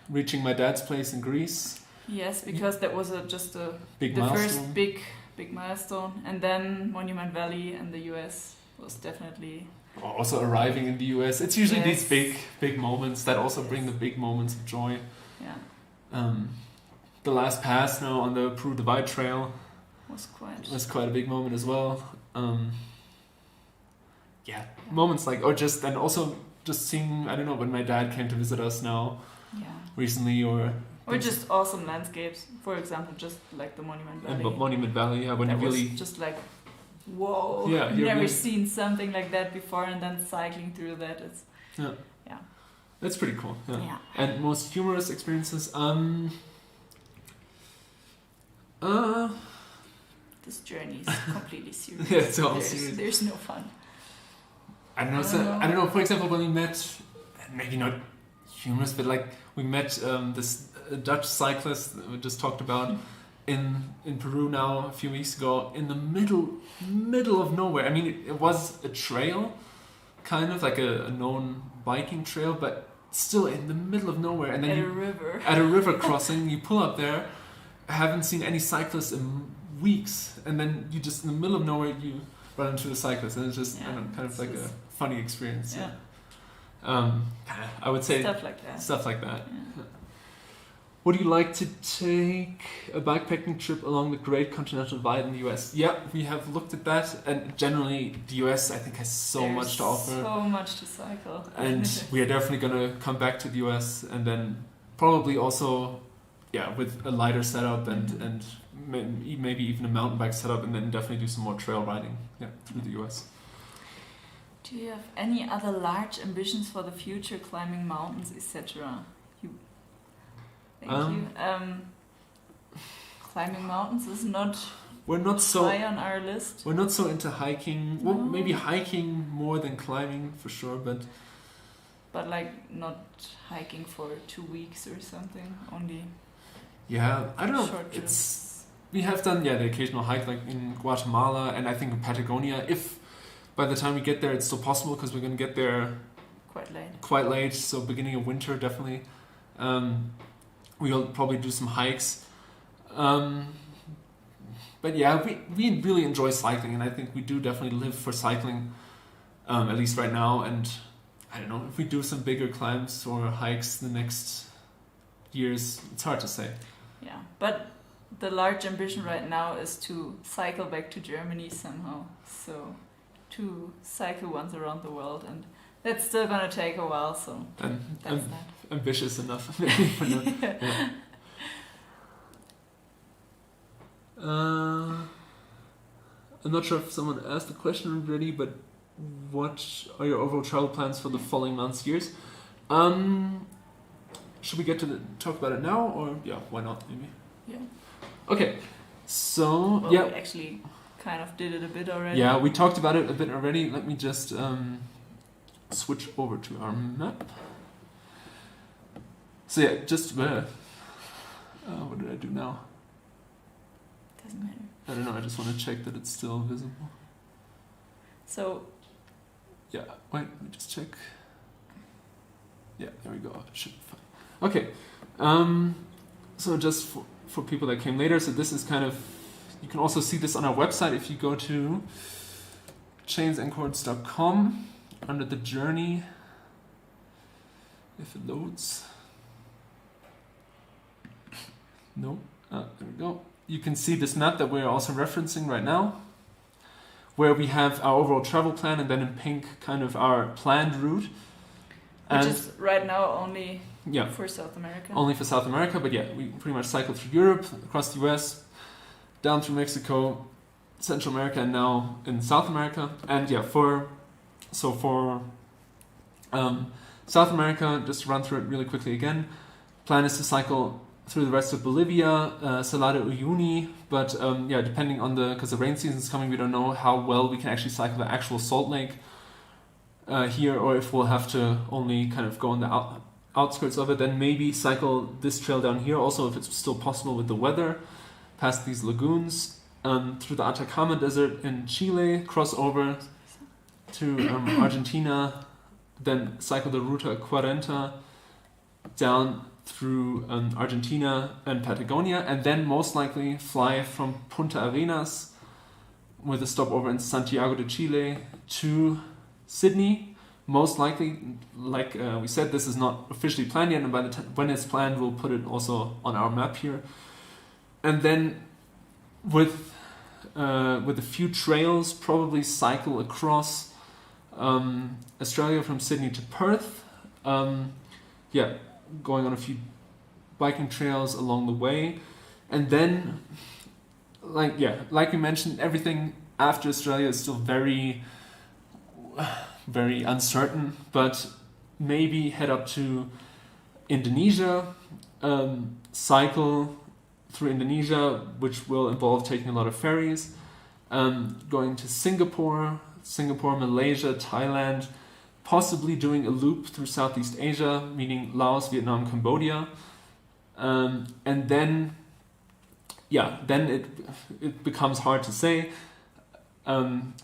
Reaching my dad's place in Greece. Yes, because that was big the milestone. first big milestone, and then Monument Valley and the US was definitely. Also arriving in the US, it's usually these big moments that also bring the big moments of joy. Yeah. The last pass now on the Peru Divide Trail was quite a big moment as well. Moments like, just seeing, I don't know, when my dad came to visit us now recently, or just awesome landscapes. For example, just like the Monument Valley. Monument Valley, when that you really was just like, whoa! I've never seen something like that before, and then cycling through that, it's that's pretty cool. Yeah. And most humorous experiences. this journey is completely serious. Yeah, it's all serious. There's no fun. I don't know. I don't know. For example, when we met, maybe not humorous, but like we met this Dutch cyclist that we just talked about in Peru now a few weeks ago, in the middle of nowhere. I mean, it was a trail, kind of like a known biking trail, but still in the middle of nowhere. And then at a river crossing, you pull up there. I haven't seen any cyclists in weeks, and then you just in the middle of nowhere you run into a cyclist, and it's just I don't know, kind of like a funny experience. Yeah. I would say stuff like that. Yeah. Would you like to take a bikepacking trip along the Great Continental Divide in the US? Yeah, we have looked at that, and generally the US I think has so much to offer. So much to cycle. And we are definitely going to come back to the US, and then probably also, with a lighter setup and maybe even a mountain bike setup, and then definitely do some more trail riding through the US. Do you have any other large ambitions for the future, climbing mountains, etc.? Thank you. Climbing mountains is not high on our list. We're not so into hiking. No. Well, maybe hiking more than climbing for sure, but like not hiking for 2 weeks or something. Only. Yeah, I don't know. Short trips. We have done the occasional hike like in Guatemala and I think in Patagonia. If by the time we get there it's still possible, because we're going to get there quite late, so beginning of winter definitely. We'll probably do some hikes. But yeah, we really enjoy cycling, and I think we do definitely live for cycling, at least right now. And I don't know, if we do some bigger climbs or hikes the next years, it's hard to say. Yeah, but the large ambition right now is to cycle back to Germany somehow. So to cycle once around the world, and that's still gonna take a while. So that's that. Ambitious enough, maybe. For now. Yeah. I'm not sure if someone asked the question already, but what are your overall travel plans for the following months, years? Should we get to talk about it now, or why not? Maybe. Yeah. Okay. So we actually kind of did it a bit already. Yeah, we talked about it a bit already. Let me just switch over to our map. So just what did I do now? Doesn't matter. I don't know. I just want to check that it's still visible. So. Yeah. Wait. Let me just check. Yeah. There we go. It should be fine. Okay. So just for people that came later, so this is kind of. You can also see this on our website if you go to chainsandcords.com under the journey. If it loads. No. There we go. You can see this map that we're also referencing right now, where we have our overall travel plan, and then in pink kind of our planned route. Which is right now only for South America. Only for South America, but we pretty much cycle through Europe, across the US, down through Mexico, Central America, and now in South America. And for South America, just to run through it really quickly again, plan is to cycle through the rest of Bolivia, Salar de Uyuni, but depending on because the rain season is coming, we don't know how well we can actually cycle the actual Salt Lake here, or if we'll have to only kind of go on the outskirts of it, then maybe cycle this trail down here also, if it's still possible with the weather, past these lagoons, through the Atacama Desert in Chile, cross over to Argentina, then cycle the Ruta 40 down through Argentina and Patagonia, and then most likely fly from Punta Arenas with a stopover in Santiago de Chile to Sydney. Most likely, like we said, this is not officially planned yet, and by the time when it's planned, we'll put it also on our map here. And then with a few trails, probably cycle across Australia from Sydney to Perth. Going on a few biking trails along the way, and then like we mentioned, everything after Australia is still very very uncertain, but maybe head up to Indonesia, cycle through Indonesia, which will involve taking a lot of ferries, going to Singapore, Malaysia, Thailand, possibly doing a loop through Southeast Asia, meaning Laos, Vietnam, Cambodia, and then it becomes hard to say.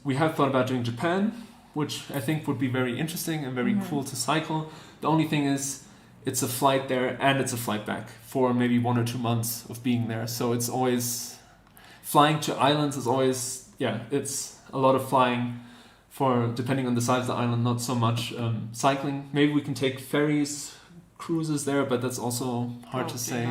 We have thought about doing Japan, which I think would be very interesting and very cool to cycle. The only thing is, it's a flight there and it's a flight back for maybe 1 or 2 months of being there. So it's always, flying to islands is always, it's a lot of flying for, depending on the size of the island, not so much cycling. Maybe we can take ferries, cruises there, but that's also hard to say.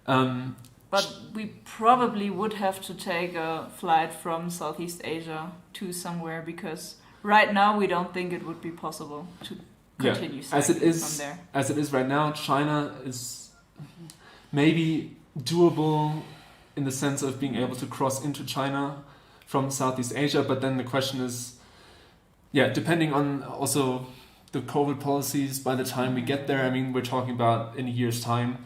But we probably would have to take a flight from Southeast Asia to somewhere, because right now we don't think it would be possible to continue cycling from there. As it is right now, China is maybe doable in the sense of being able to cross into China from Southeast Asia, but then the question is, depending on also the COVID policies by the time we get there, I mean, we're talking about in a year's time,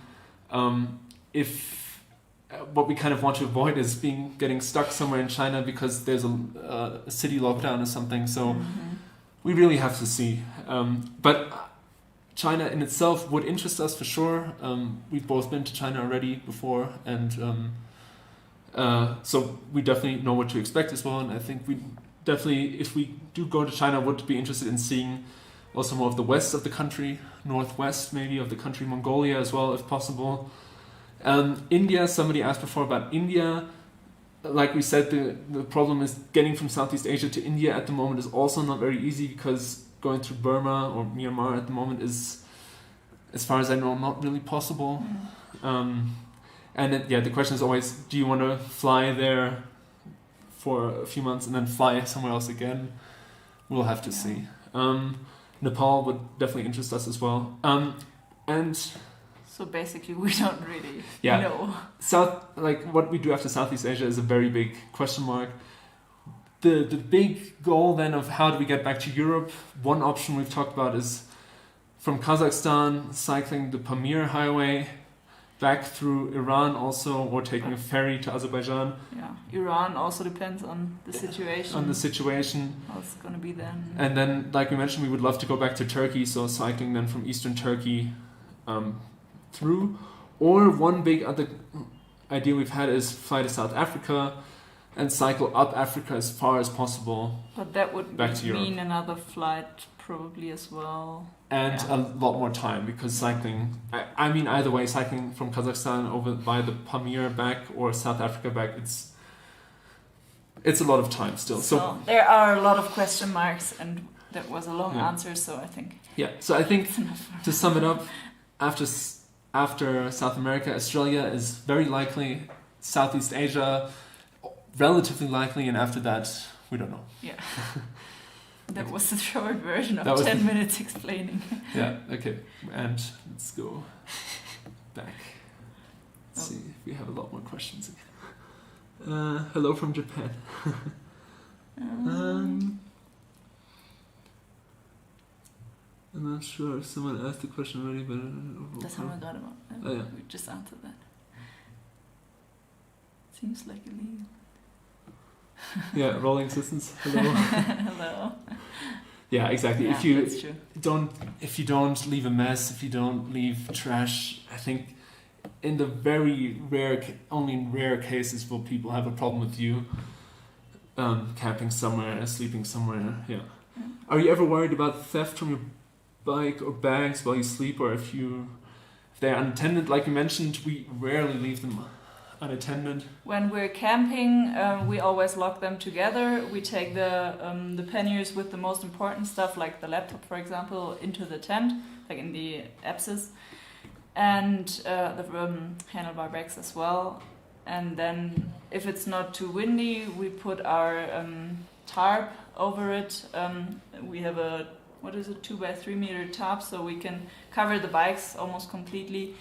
what we kind of want to avoid is getting stuck somewhere in China because there's a city lockdown or something. So we really have to see. But China in itself would interest us for sure. We've both been to China already before, and so we definitely know what to expect as well. And I think we definitely, if we do go to China, would be interested in seeing also more of the west of the country, northwest maybe of the country, Mongolia as well, if possible. India, somebody asked before about India. Like we said, the problem is getting from Southeast Asia to India at the moment is also not very easy, because going through Burma or Myanmar at the moment is, as far as I know, not really possible. The question is always, do you want to fly there for a few months and then fly somewhere else again? We'll have to see. Nepal would definitely interest us as well. So basically, we don't really know. What we do after Southeast Asia is a very big question mark. The big goal then of how do we get back to Europe, one option we've talked about is from Kazakhstan, cycling the Pamir highway back through Iran also, or taking a ferry to Azerbaijan. Yeah, Iran also depends on the situation. How it's going to be then. And then, like we mentioned, we would love to go back to Turkey, so cycling then from eastern Turkey through. Or one big other idea we've had is fly to South Africa and cycle up Africa as far as possible. But that would back to mean Europe. Another flight probably as well. And a lot more time, because cycling, I mean, either way, cycling from Kazakhstan over by the Pamir back or South Africa back, it's a lot of time still. So there are a lot of question marks, and that was a long answer, so I think... So I think, to sum it up, after South America, Australia is very likely, Southeast Asia, relatively likely, and after that, we don't know. Yeah. That was the short version of 10 minutes explaining. Okay. And let's go back. Let's see if we have a lot more questions. Hello from Japan. I'm not sure if someone asked the question already, but... That's how I got about. We just answered that. Seems like illegal. Rolling assistance. Hello. Hello. Yeah, exactly. Yeah, If you don't leave a mess, if you don't leave trash, I think in the very only in rare cases will people have a problem with you camping somewhere, sleeping somewhere. Yeah. Are you ever worried about theft from your bike or bags while you sleep, or if they're unattended? Like you mentioned, we rarely leave them unattended. When we're camping, we always lock them together. We take the panniers with the most important stuff, like the laptop, for example, into the tent, like in the abscess, and the handlebar bags as well. And then, if it's not too windy, we put our tarp over it. We have a 2 by 3 meter tarp, so we can cover the bikes almost completely.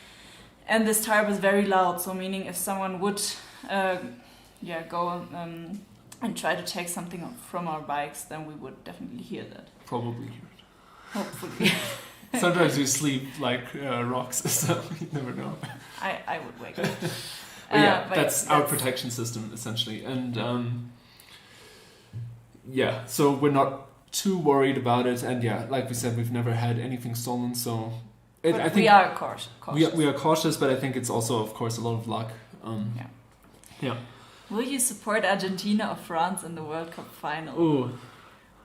And this tarp is very loud, so meaning if someone would go and try to take something from our bikes, then we would definitely hear that. Probably hear it. Hopefully. Sometimes you sleep like rocks, so you never know. I would wake up. But yeah, that's our protection system essentially, and yeah, so we're not too worried about it, and yeah, like we said, we've never had anything stolen, so I think we are cautious. We are cautious, but I think it's also, of course, a lot of luck. Yeah. Will you support Argentina or France in the World Cup final? Ooh.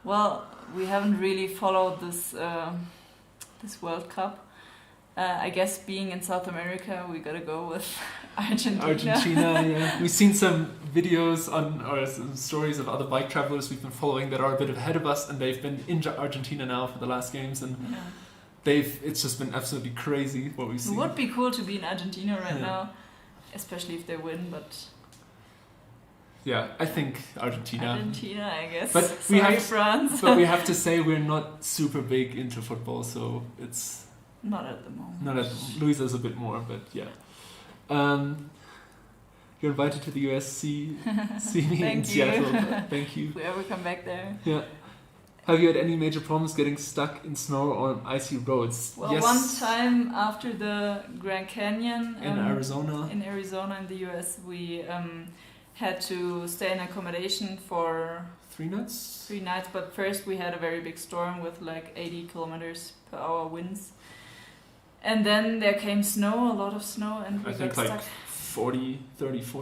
Well, we haven't really followed this World Cup. I guess being in South America, we gotta go with Argentina, yeah. We've seen some videos or some stories of other bike travelers we've been following that are a bit ahead of us, and they've been in Argentina now for the last games, and it's just been absolutely crazy what we've seen. It would be cool to be in Argentina right now, especially if they win, but... Yeah, I think Argentina. Argentina, I guess. But France. But we have to say we're not super big into football, so it's... Not at the moment. Luisa's a bit more, but yeah. You're invited to the US, see me in Seattle. Thank you. If we ever come back there. Yeah. Have you had any major problems getting stuck in snow or on icy roads? Well, yes. One time after the Grand Canyon in Arizona. In the US, we had to stay in accommodation for 3 nights. 3 nights, but first we had a very big storm with like 80 kilometers per hour winds. And then there came snow, a lot of snow, and we got stuck. 40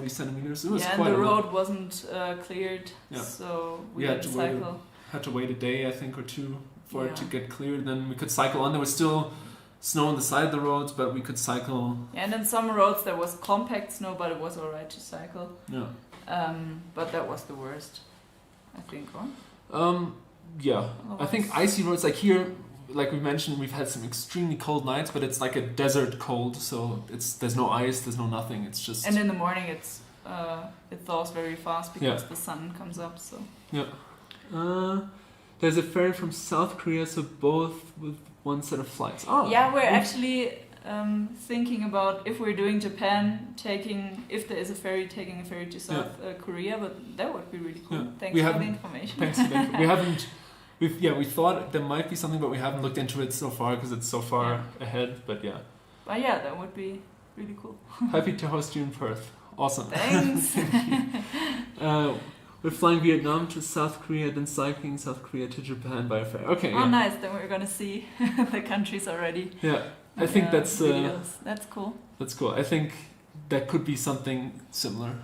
centimeters. It was quite and the a lot. road wasn't cleared, so we had to cycle. Had to wait a day, I think, or two for it to get cleared. Then we could cycle on. There was still snow on the side of the roads, but we could cycle. Yeah, and in some roads there was compact snow, but it was alright to cycle. Yeah. But that was the worst, I think, right? Yeah. Otherwise. I think icy roads, like here, like we mentioned, we've had some extremely cold nights, but it's like a desert cold, so there's no ice, there's no nothing. It's just. And in the morning, it thaws very fast because the sun comes up. So. Yeah. There's a ferry from South Korea, so both with one set of flights. Oh. Yeah, we're actually thinking about if we're doing Japan, if there is a ferry, taking a ferry to South Korea, but that would be really cool. Yeah. Thanks for the information. Thanks for the information. We haven't. We thought there might be something, but we haven't looked into it so far because it's so far ahead. But yeah. But yeah, that would be really cool. Happy to host you in Perth. Awesome. Thanks. We're flying Vietnam to South Korea, then cycling South Korea to Japan by ferry. Okay. Oh, nice. Then we're gonna see the countries already. Yeah, I think that's videos. That's cool. That's cool. I think that could be something similar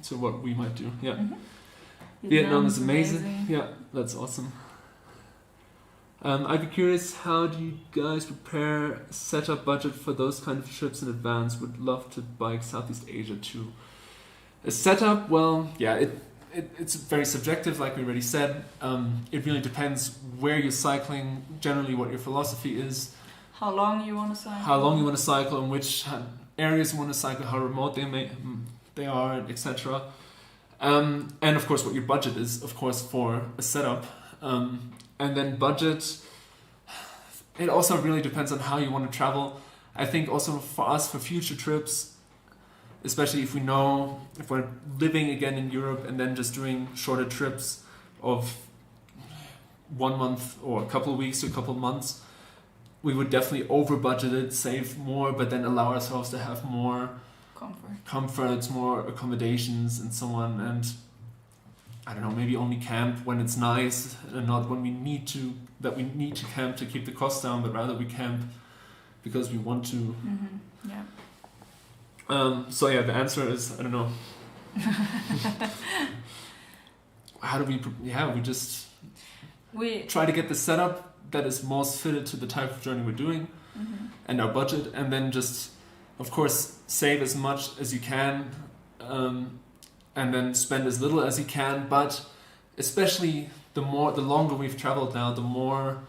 to what we might do. Yeah. Mm-hmm. Vietnam is amazing. Yeah, that's awesome. I'd be curious, how do you guys prepare a setup budget for those kind of trips in advance? Would love to bike Southeast Asia too. A setup, well, yeah, it's very subjective, like we already said. It really depends where you're cycling, generally what your philosophy is. How long you want to cycle. In which areas you want to cycle, how remote they are, etc. And of course what your budget is, of course, for a setup. And then budget, it also really depends on how you want to travel. I think also for us, for future trips, especially if we're living again in Europe and then just doing shorter trips of 1 month or a couple of weeks to a couple of months, we would definitely over budget it, save more, but then allow ourselves to have more comforts, more accommodations and so on. And I don't know, maybe only camp when it's nice and not when we need to camp to keep the costs down, but rather we camp because we want to. Mm-hmm. Yeah. So yeah, the answer is, I don't know. How do we try to get the setup that is most fitted to the type of journey we're doing and our budget, and then just, of course, save as much as you can, and then spend as little as you can, but especially the longer we've traveled now, the more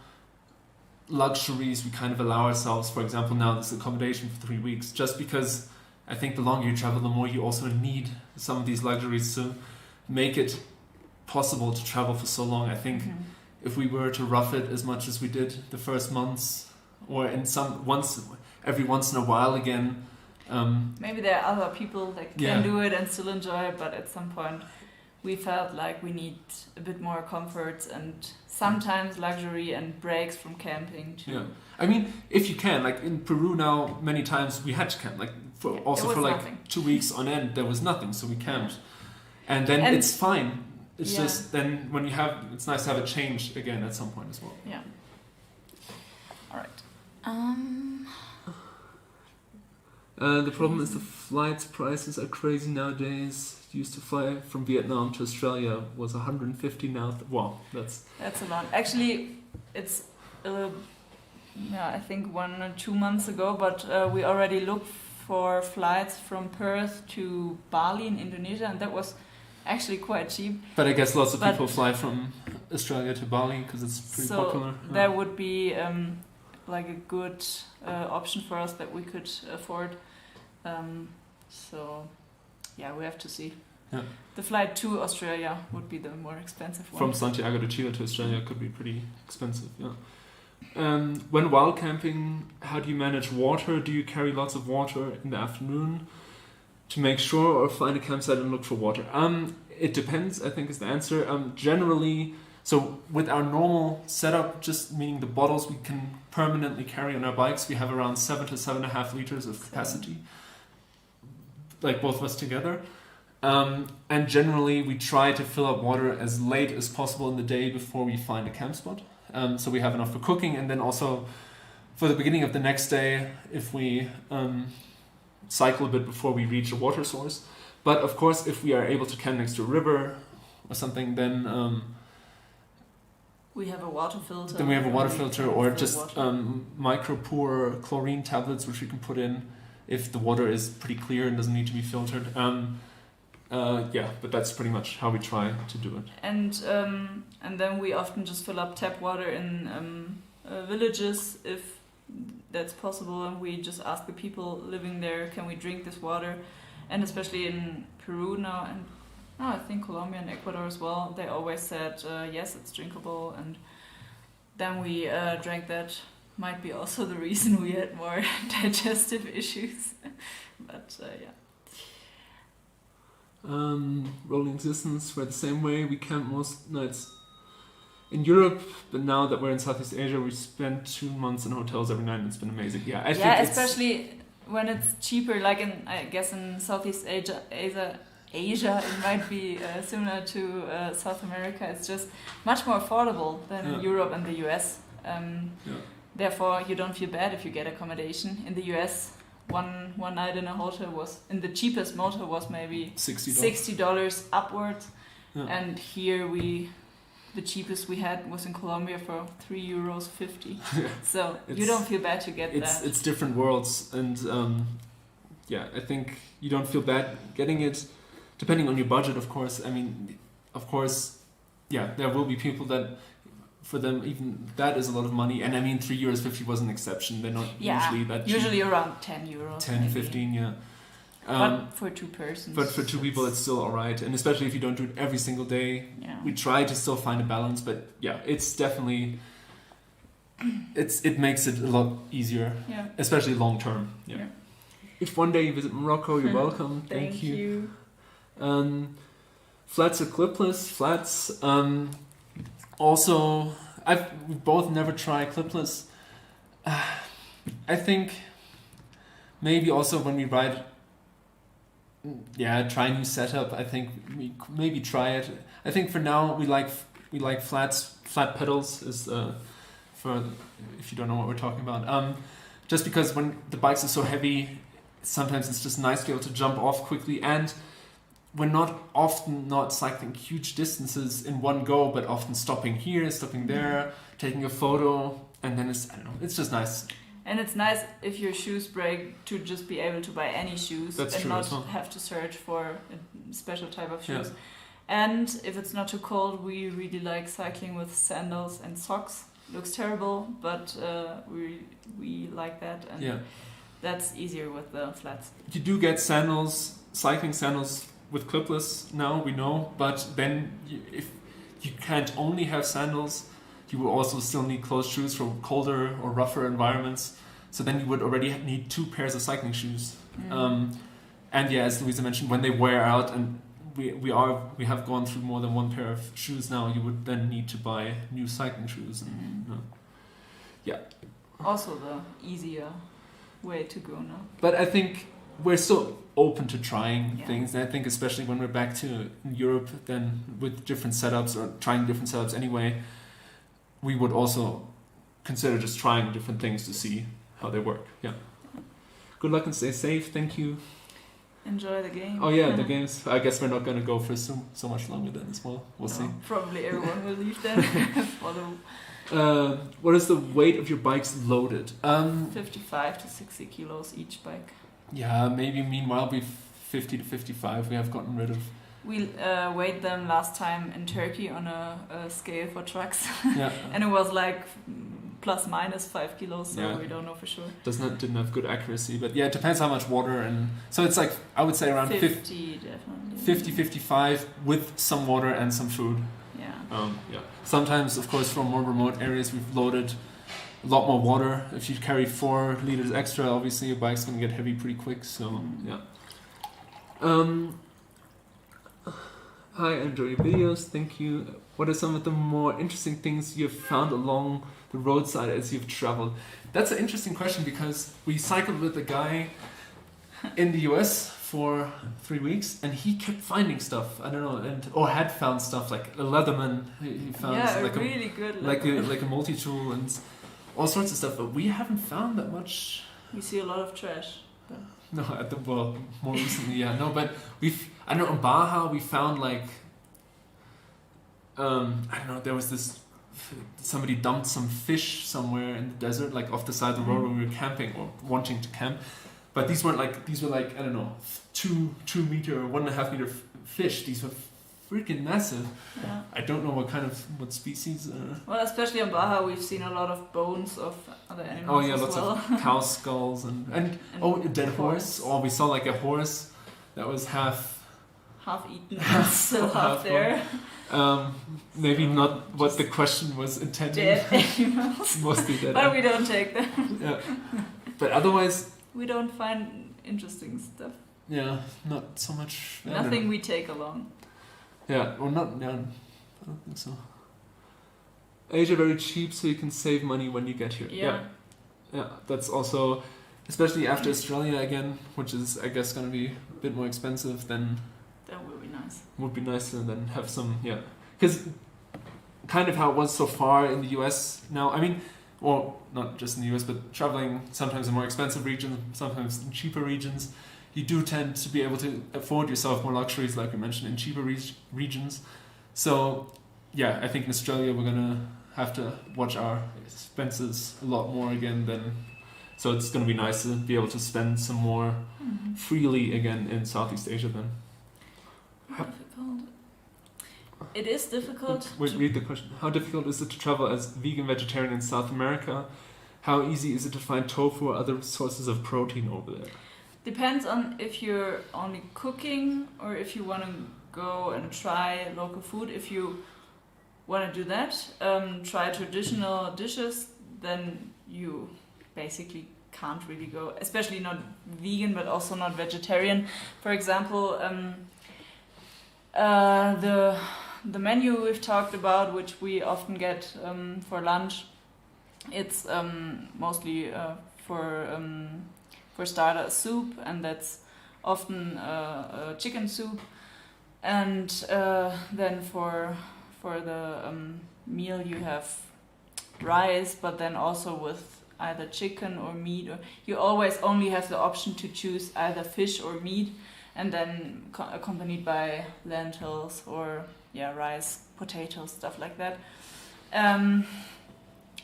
luxuries we kind of allow ourselves. For example, now this accommodation for 3 weeks, just because I think the longer you travel, the more you also need some of these luxuries to make it possible to travel for so long. I think if we were to rough it as much as we did the first months, or every once in a while again. Maybe there are other people that can do it and still enjoy it, but at some point we felt like we need a bit more comforts and sometimes luxury and breaks from camping too. Yeah, I mean, if you can, like in Peru now, many times we had to camp. Like for like nothing. 2 weeks on end, there was nothing, so we camped, and then it's fine. It's just then when you have, it's nice to have a change again at some point as well. Yeah. All right. The problem is the flights prices are crazy nowadays. Used to fly from Vietnam to Australia was 150 now. Wow, that's a lot. Actually, it's I think 1 or 2 months ago, but we already looked for flights from Perth to Bali in Indonesia, and that was actually quite cheap. But I guess lots of people fly from Australia to Bali because it's pretty popular. So that would be like a good option for us that we could afford. So yeah, we have to see. Yeah. The flight to Australia would be the more expensive one. From Santiago de Chile to Australia could be pretty expensive, yeah. When wild camping, how do you manage water? Do you carry lots of water in the afternoon to make sure, or find a campsite and look for water? It depends, I think is the answer. Generally, so with our normal setup, just meaning the bottles we can permanently carry on our bikes, we have around 7 to 7.5 liters of capacity, like both of us together. And generally we try to fill up water as late as possible in the day before we find a camp spot. So we have enough for cooking, and then also for the beginning of the next day, if we cycle a bit before we reach a water source. But of course, if we are able to camp next to a river or something, then we have a water filter. Then we have a water filter, or just micro pour chlorine tablets which we can put in if the water is pretty clear and doesn't need to be filtered. But that's pretty much how we try to do it. And then we often just fill up tap water in villages if that's possible, and we just ask the people living there, can we drink this water? And especially in Peru now, and I think Colombia and Ecuador as well, they always said yes, it's drinkable, and then we drank that. Might be also the reason we had more digestive issues, but yeah. Rolling distance, we're the same way. We camp most nights in Europe, but now that we're in Southeast Asia, we spend 2 months in hotels every night, and it's been amazing. Yeah, I think especially when it's cheaper. Like I guess in Southeast Asia, it might be similar to South America. It's just much more affordable than in Europe and the US. Therefore, you don't feel bad if you get accommodation. In the US, one night in a hotel was, in the cheapest motel, was maybe $60 upwards. Yeah. And here the cheapest we had was in Colombia for €3.50. So you don't feel bad to get that. It's different worlds, and I think you don't feel bad getting it, depending on your budget, of course. I mean, of course, there will be people that, for them, even that is a lot of money. And I mean, €3.50 was an exception. They're not usually that cheap. Usually around €10. 10, maybe. 15, yeah. But for two persons. But for two people, it's still all right. And especially if you don't do it every single day, we try to still find a balance. But it's definitely, it makes it a lot easier, especially long term. Yeah. If one day you visit Morocco, you're welcome. Thank you. Flats or clipless? Flats. Also, we both never tried clipless. I think maybe also when we ride, try a new setup. I think we maybe try it. I think for now we like flats. Flat pedals is for, if you don't know what we're talking about. Just because when the bikes are so heavy, sometimes it's just nice to be able to jump off quickly, and we're not cycling huge distances in one go, but often stopping here, stopping there, taking a photo, and then it's just nice. And it's nice if your shoes break to just be able to buy any shoes. That's and true, not have to search for a special type of shoes. And if it's not too cold, we really like cycling with sandals and socks. Looks terrible, but we like that, and that's easier with the flats. You do get sandals, cycling sandals with clipless now, we know, but then if you can't only have sandals, you will also still need closed shoes for colder or rougher environments. So then you would already need 2 pairs of cycling shoes. And as Louisa mentioned, when they wear out, and we have gone through more than one pair of shoes now. You would then need to buy new cycling shoes, and Also the easier way to go now. But I think we're so open to trying Yeah. things, and I think especially when we're back to Europe, then with different setups or trying different setups anyway, we would also consider just trying different things to see how they work. Yeah. Good luck and stay safe. Thank you. Enjoy the game. Oh yeah, the games. I guess we're not going to go for so much longer then as well. We'll see. Probably everyone will leave then. For the What is the weight of your bikes loaded? 55 to 60 kilos each bike. Yeah, maybe meanwhile we 50 to 55 we have gotten rid of. We weighed them last time in Turkey on a scale for trucks. Yeah. And it was like plus minus 5 kilos, so Yeah. we don't know for sure. Didn't have good accuracy, but yeah, it depends how much water, and so it's like I would say around 50 definitely. 50, 55 with some water and some food. Yeah. Sometimes, of course, from more remote areas, we've loaded a lot more water. If you carry 4 liters extra, obviously your bike's gonna get heavy pretty quick. So yeah. Hi, I enjoy your videos. Thank you. What are some of the more interesting things you've found along the roadside as you've traveled? That's an interesting question because we cycled with a guy in the US for 3 weeks, and he kept finding stuff. I don't know, or had found stuff like a Leatherman. He found like really good. like a multi-tool and all sorts of stuff. But we haven't found that much. We see a lot of trash. No, more recently, yeah. No, but I don't know, in Baja we found like, I don't know, there was this, somebody dumped some fish somewhere in the desert, like off the side of the road when we were camping or wanting to camp. But these were like, I don't know, 2 meter or 1.5 meter fish. These were freaking massive. Yeah. I don't know what species. Well, especially in Baja, we've seen a lot of bones of other animals. Oh yeah, as lots well. of cow skulls and a dead horse. Or we saw like a horse that was half eaten, still half there. Maybe not what the question was intended. Dead animals. Mostly dead. But we don't take them. Yeah. But otherwise, we don't find interesting stuff. yeah, not so much. Nothing we take along. Yeah, or not. Yeah, I don't think so. Asia very cheap, so you can save money when you get here. Yeah. That's also, especially after Australia again, which is I guess going to be a bit more expensive than. That would be nice. Would be nice to then have some, because kind of how it was so far in the US now. I mean, well, not just in the US, but traveling sometimes in more expensive regions, sometimes in cheaper regions, you do tend to be able to afford yourself more luxuries, like we mentioned, in cheaper regions. So, yeah, I think in Australia we're gonna have to watch our expenses a lot more again. So it's gonna be nice to be able to spend some more freely again in Southeast Asia then. Difficult. It is difficult. Wait, read the question. How difficult is it to travel as vegan vegetarian in South America? How easy is it to find tofu or other sources of protein over there? Depends on if you're only cooking or if you want to go and try local food. If you want to do that, try traditional dishes, then you basically can't really go, especially not vegan but also not vegetarian. For example, the menu we've talked about, which we often get for lunch, it's mostly for starter soup, and that's often a chicken soup, and then for the meal you have rice, but then also with either chicken or meat, or you always only have the option to choose either fish or meat, and then accompanied by lentils or rice, potatoes, stuff like that.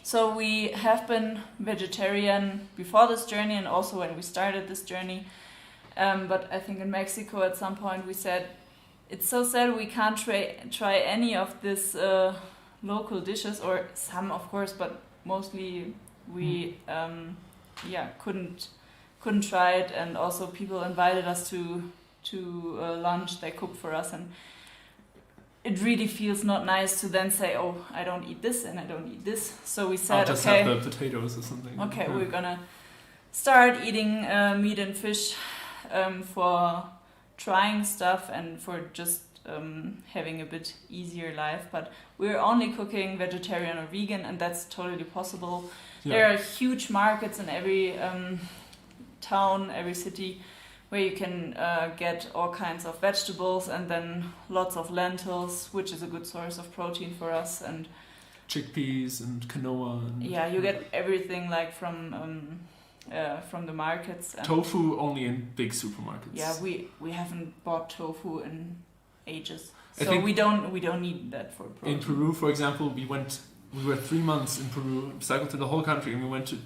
So we have been vegetarian before this journey and also when we started this journey. But I think in Mexico at some point we said, it's so sad we can't try any of these local dishes, or some of course, but mostly we couldn't try it. And also people invited us to lunch, they cooked for us, and it really feels not nice to then say, oh, I don't eat this and I don't eat this. So we said, just okay, have the potatoes or something. Okay, we're gonna start eating meat and fish for trying stuff and for just having a bit easier life. But we're only cooking vegetarian or vegan, and that's totally possible. Yeah. There are huge markets in every town, every city, where you can get all kinds of vegetables and then lots of lentils, which is a good source of protein for us. And chickpeas and quinoa. And yeah, you get everything like from the markets. And tofu only in big supermarkets. yeah, we haven't bought tofu in ages, I so think we don't need that for protein. in Peru, for example, we were 3 months in Peru, cycled to the whole country, and we went to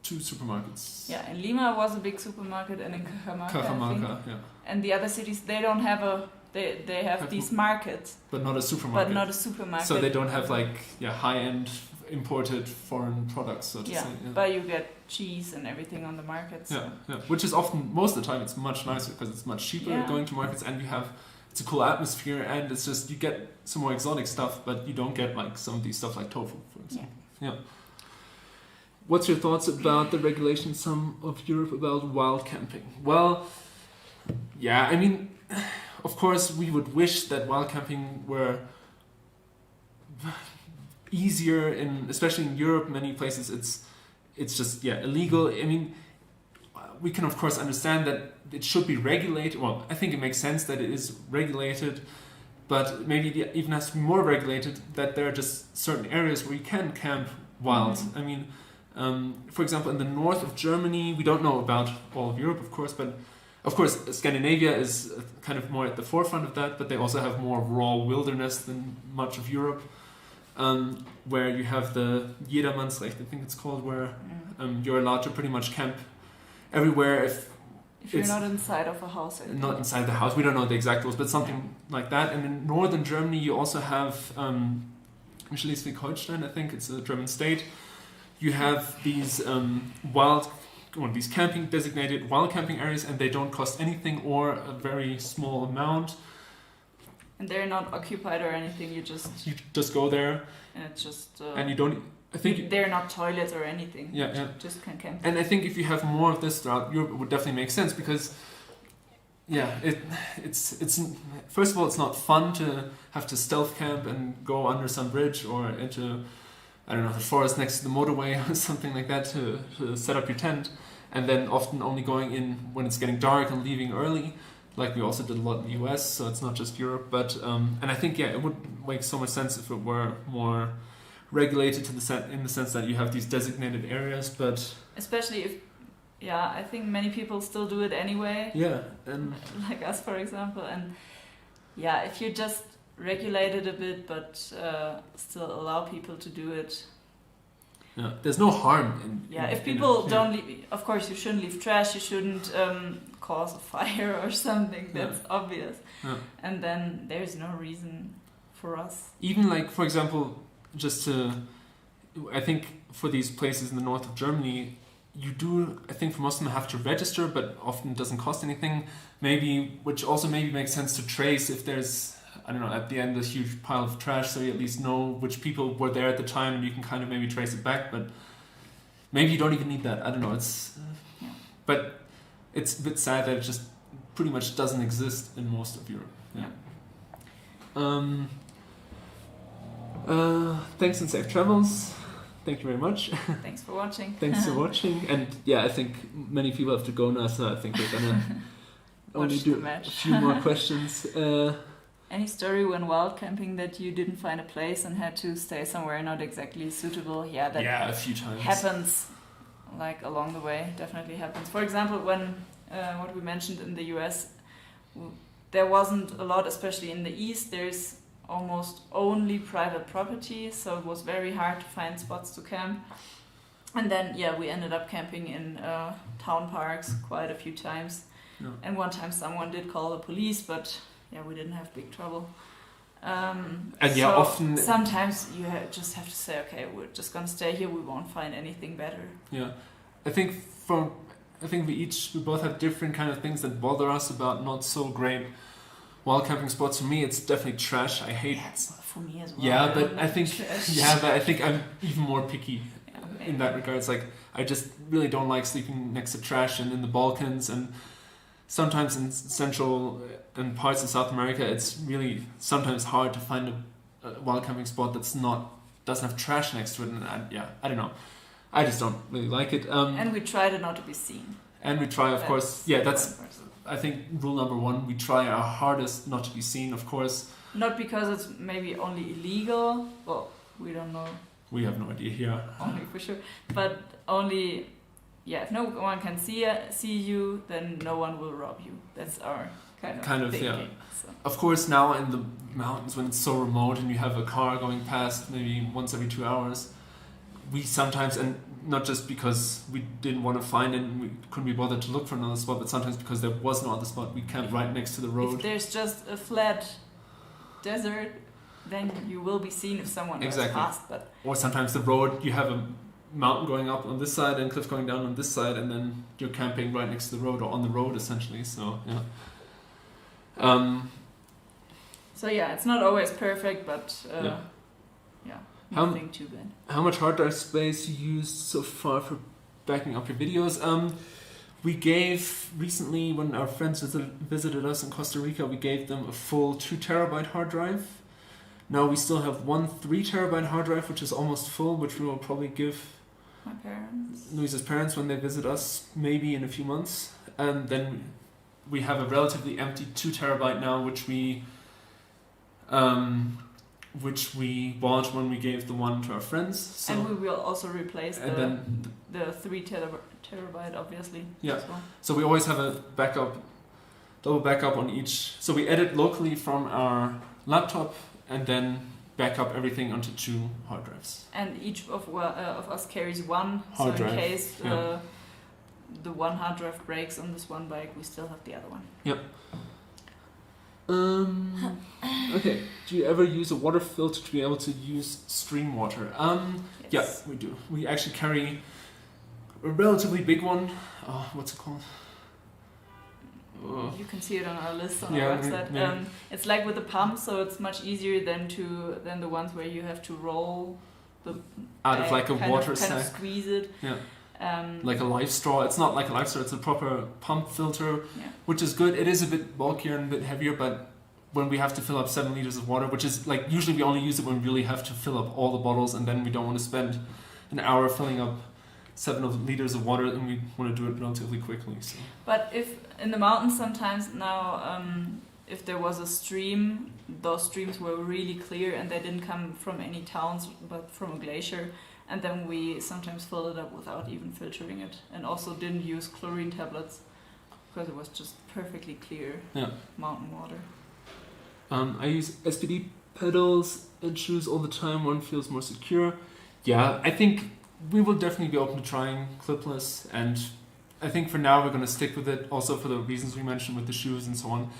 2 supermarkets. Yeah, in Lima was a big supermarket, and in Cajamarca, I think. Cajamarca, yeah. And the other cities, they don't have they have these markets, But not a supermarket. but not a supermarket. So they don't have high-end imported foreign products, so to Yeah, say. Yeah. but you get cheese and everything on the markets. Yeah, yeah. Which is often, most of the time, it's much nicer because it's much cheaper Yeah. going to markets, and it's a cool atmosphere, and it's just, you get some more exotic stuff, but you don't get like some of these stuff like tofu, for example. Yeah. What's your thoughts about the regulation in some of Europe about wild camping? Well, yeah, I mean, of course, we would wish that wild camping were easier especially in Europe. Many places it's just illegal. I mean, we can of course understand that it should be regulated. Well, I think it makes sense that it is regulated, but maybe it even has to be more regulated, that there are just certain areas where you can camp wild. Mm-hmm. I mean, for example, in the north of Germany, we don't know about all of Europe, of course, but of course Scandinavia is kind of more at the forefront of that, but they also have more raw wilderness than much of Europe, where you have the Jedermannsrecht, I think it's called, where you're allowed to pretty much camp everywhere if you're not inside of a house. Not inside the house. We don't know the exact rules, but something like that. And in northern Germany, you also have Schleswig-Holstein, I think it's a German state. You have these these designated wild camping areas, and they don't cost anything or a very small amount. And they're not occupied or anything. You just go there, and it's just and you don't. I think they're not toilets or anything. Yeah, you just can camp. And I think if you have more of this throughout Europe, it would definitely make sense, because it's first of all, it's not fun to have to stealth camp and go under some bridge or into, I don't know, the forest next to the motorway or something like that to set up your tent, and then often only going in when it's getting dark and leaving early, like we also did a lot in the US, so it's not just Europe. But and I think it would make so much sense if it were more regulated in the sense that you have these designated areas, but especially if I think many people still do it anyway. Yeah, and like us, for example, and if you just regulate it a bit, but still allow people to do it. Yeah, there's no harm in. If people don't leave, of course, you shouldn't leave trash. You shouldn't cause a fire or something. That's obvious. Yeah. And then there's no reason for us. Even like, for example, I think for these places in the north of Germany, you do, I think for most of them have to register, but often it doesn't cost anything. Which also maybe makes sense to trace if there's, I don't know, at the end a huge pile of trash, so you at least know which people were there at the time, and you can kind of maybe trace it back. But maybe you don't even need that. I don't know. But it's a bit sad that it just pretty much doesn't exist in most of Europe. Thanks and safe travels. Thank you very much. Thanks for watching. Thanks for watching. And I think many people have to go now, so I think we're gonna only do a few more questions. Any story when wild camping that you didn't find a place and had to stay somewhere not exactly suitable? A few times. Happens, like along the way, definitely happens. For example, when what we mentioned in the US, there wasn't a lot, especially in the East. There's almost only private property, so it was very hard to find spots to camp. And then we ended up camping in town parks quite a few times. Yeah. And one time someone did call the police, but we didn't have big trouble. Often sometimes you just have to say, okay, we're just gonna stay here, we won't find anything better. I think we both have different kind of things that bother us about not so great wild camping spots. For me, it's definitely trash. I hate. For me as well. But I think I'm even more picky in that regard. It's like I just really don't like sleeping next to trash and in the Balkans, and sometimes in Central and parts of South America, it's really sometimes hard to find a wild camping spot doesn't have trash next to it. And I don't know. I just don't really like it. And we try to not to be seen. And we try, of course. Yeah, that's I think rule number one. We try our hardest not to be seen, of course. Not because it's maybe only illegal. Well, we don't know. We have no idea here. Only for sure, but only. Yeah, if no one can see you, then no one will rob you. That's our kind of thinking. Yeah. So. Of course, now in the mountains, when it's so remote and you have a car going past maybe once every 2 hours, we sometimes, and not just because we didn't want to find it and we couldn't be bothered to look for another spot, but sometimes because there was no other spot, we camped right next to the road. If there's just a flat desert, then you will be seen if someone goes past. Or sometimes the road, you have a mountain going up on this side and cliff going down on this side, and then you're camping right next to the road or on the road essentially. So so it's not always perfect, but nothing too bad. How much hard drive space you used so far for backing up your videos? We gave recently, when our friends visited us in Costa Rica, we gave them a full 2 terabyte hard drive. Now we still have one 3 terabyte hard drive, which is almost full, which we will probably give my parents, Luisa's parents, when they visit us, maybe in a few months. And then we have a relatively empty 2 terabyte now, which we bought when we gave the one to our friends. So, and we will also replace the 3 terabyte, obviously. Yeah. As well. So we always have a double backup on each. So we edit locally from our laptop and then back up everything onto 2 hard drives. And each of us carries one, hard drive. In case the one hard drive breaks on this one bike, we still have the other one. Yep. Okay. Do you ever use a water filter to be able to use stream water? Yes. Yeah, we do. We actually carry a relatively big one. What's it called? You can see it on our list on our website. It's like with the pump, so it's much easier than the ones where you have to roll the out of like a water sack. Kind of squeeze it. Yeah. Like a life straw. It's not like a life straw. It's a proper pump filter, which is good. It is a bit bulkier and a bit heavier, but when we have to fill up 7 liters of water, which is like usually we only use it when we really have to fill up all the bottles, and then we don't want to spend an hour filling up 7 liters of water, and we want to do it relatively quickly. So. But if in the mountains sometimes now, if there was a stream, those streams were really clear and they didn't come from any towns but from a glacier, and then we sometimes filled it up without even filtering it, and also didn't use chlorine tablets because it was just perfectly clear mountain water. I use SPD pedals and shoes all the time. One feels more secure. Yeah, I think we will definitely be open to trying clipless, and I think for now we're going to stick with it, also for the reasons we mentioned with the shoes and so on.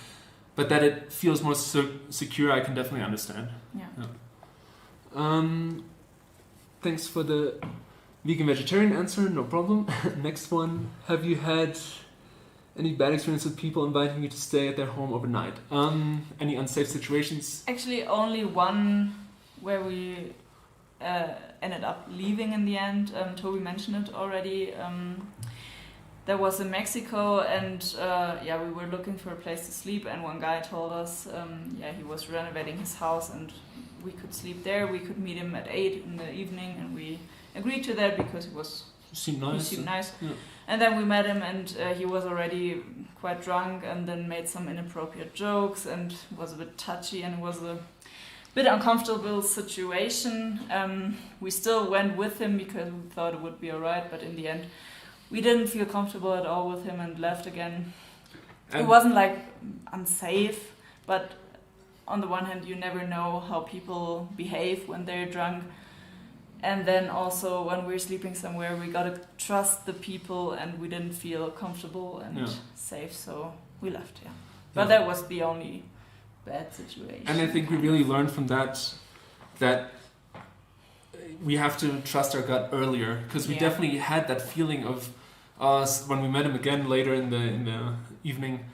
But that it feels more secure, I can definitely understand. Yeah. Thanks for the vegan-vegetarian answer, no problem. Next one. Have you had any bad experience with people inviting you to stay at their home overnight? Any unsafe situations? Actually, only one where we ended up leaving in the end. Toby mentioned it already. That was in Mexico, and we were looking for a place to sleep, and one guy told us he was renovating his house and we could sleep there. We could meet him at 8 in the evening, and we agreed to that because he seemed nice. Yeah. And then we met him, and he was already quite drunk, and then made some inappropriate jokes and was a bit touchy, and it was a bit uncomfortable situation. We still went with him because we thought it would be alright, but in the end we didn't feel comfortable at all with him and left again. It wasn't like unsafe, but on the one hand you never know how people behave when they're drunk, and then also when we're sleeping somewhere we gotta trust the people, and we didn't feel comfortable and safe, so we left. But that was the only bad situation. And I think we really learned from that we have to trust our gut earlier, because we definitely had that feeling of when we met him again later in the evening,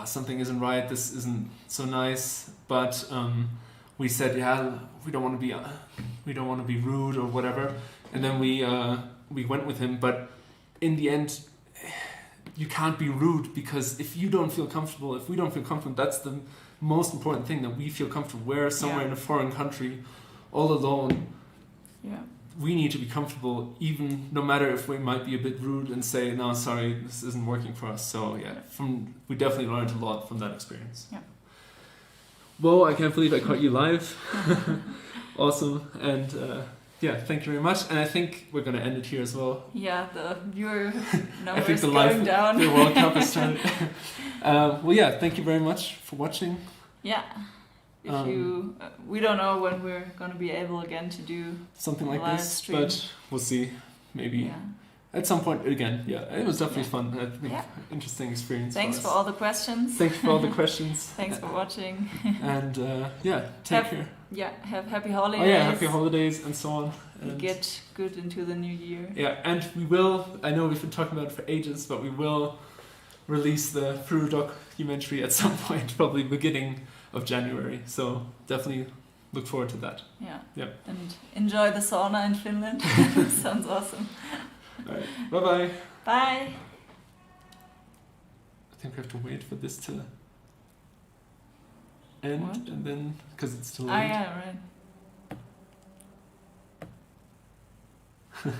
something isn't right, this isn't so nice, but we said we don't want to be rude or whatever, and then we went with him. But in the end, you can't be rude, because if you don't feel comfortable, if we don't feel comfortable, that's the most important thing, that we feel comfortable. We're somewhere in a foreign country, all alone. Yeah. We need to be comfortable, even no matter if we might be a bit rude and say, no, sorry, this isn't working for us. So yeah, we definitely learned a lot from that experience. Yeah. Well, I can't believe I caught you live. Awesome. And yeah, thank you very much. And I think we're going to end it here as well. Yeah, the viewer I numbers think the going down. The World Cup has started. Well, yeah, thank you very much for watching. Yeah. If you, we don't know when we're going to be able again to do something like live this, stream. but we'll see. Maybe at some point again. Yeah, it was definitely fun. I think interesting experience. Thanks for all the questions. Thanks for all the questions. Thanks for watching. And yeah, take care. Yeah, have happy holidays. Oh yeah, happy holidays and so on. And get good into the new year. Yeah, and we will. I know we've been talking about it for ages, but we will release the Peru documentary at some point, probably beginning of January. So definitely look forward to that. Yeah. Yeah. And enjoy the sauna in Finland. Sounds awesome. All right. Bye-bye. Bye. I think we have to wait for this to end, and then because it's still. Ah, yeah, right.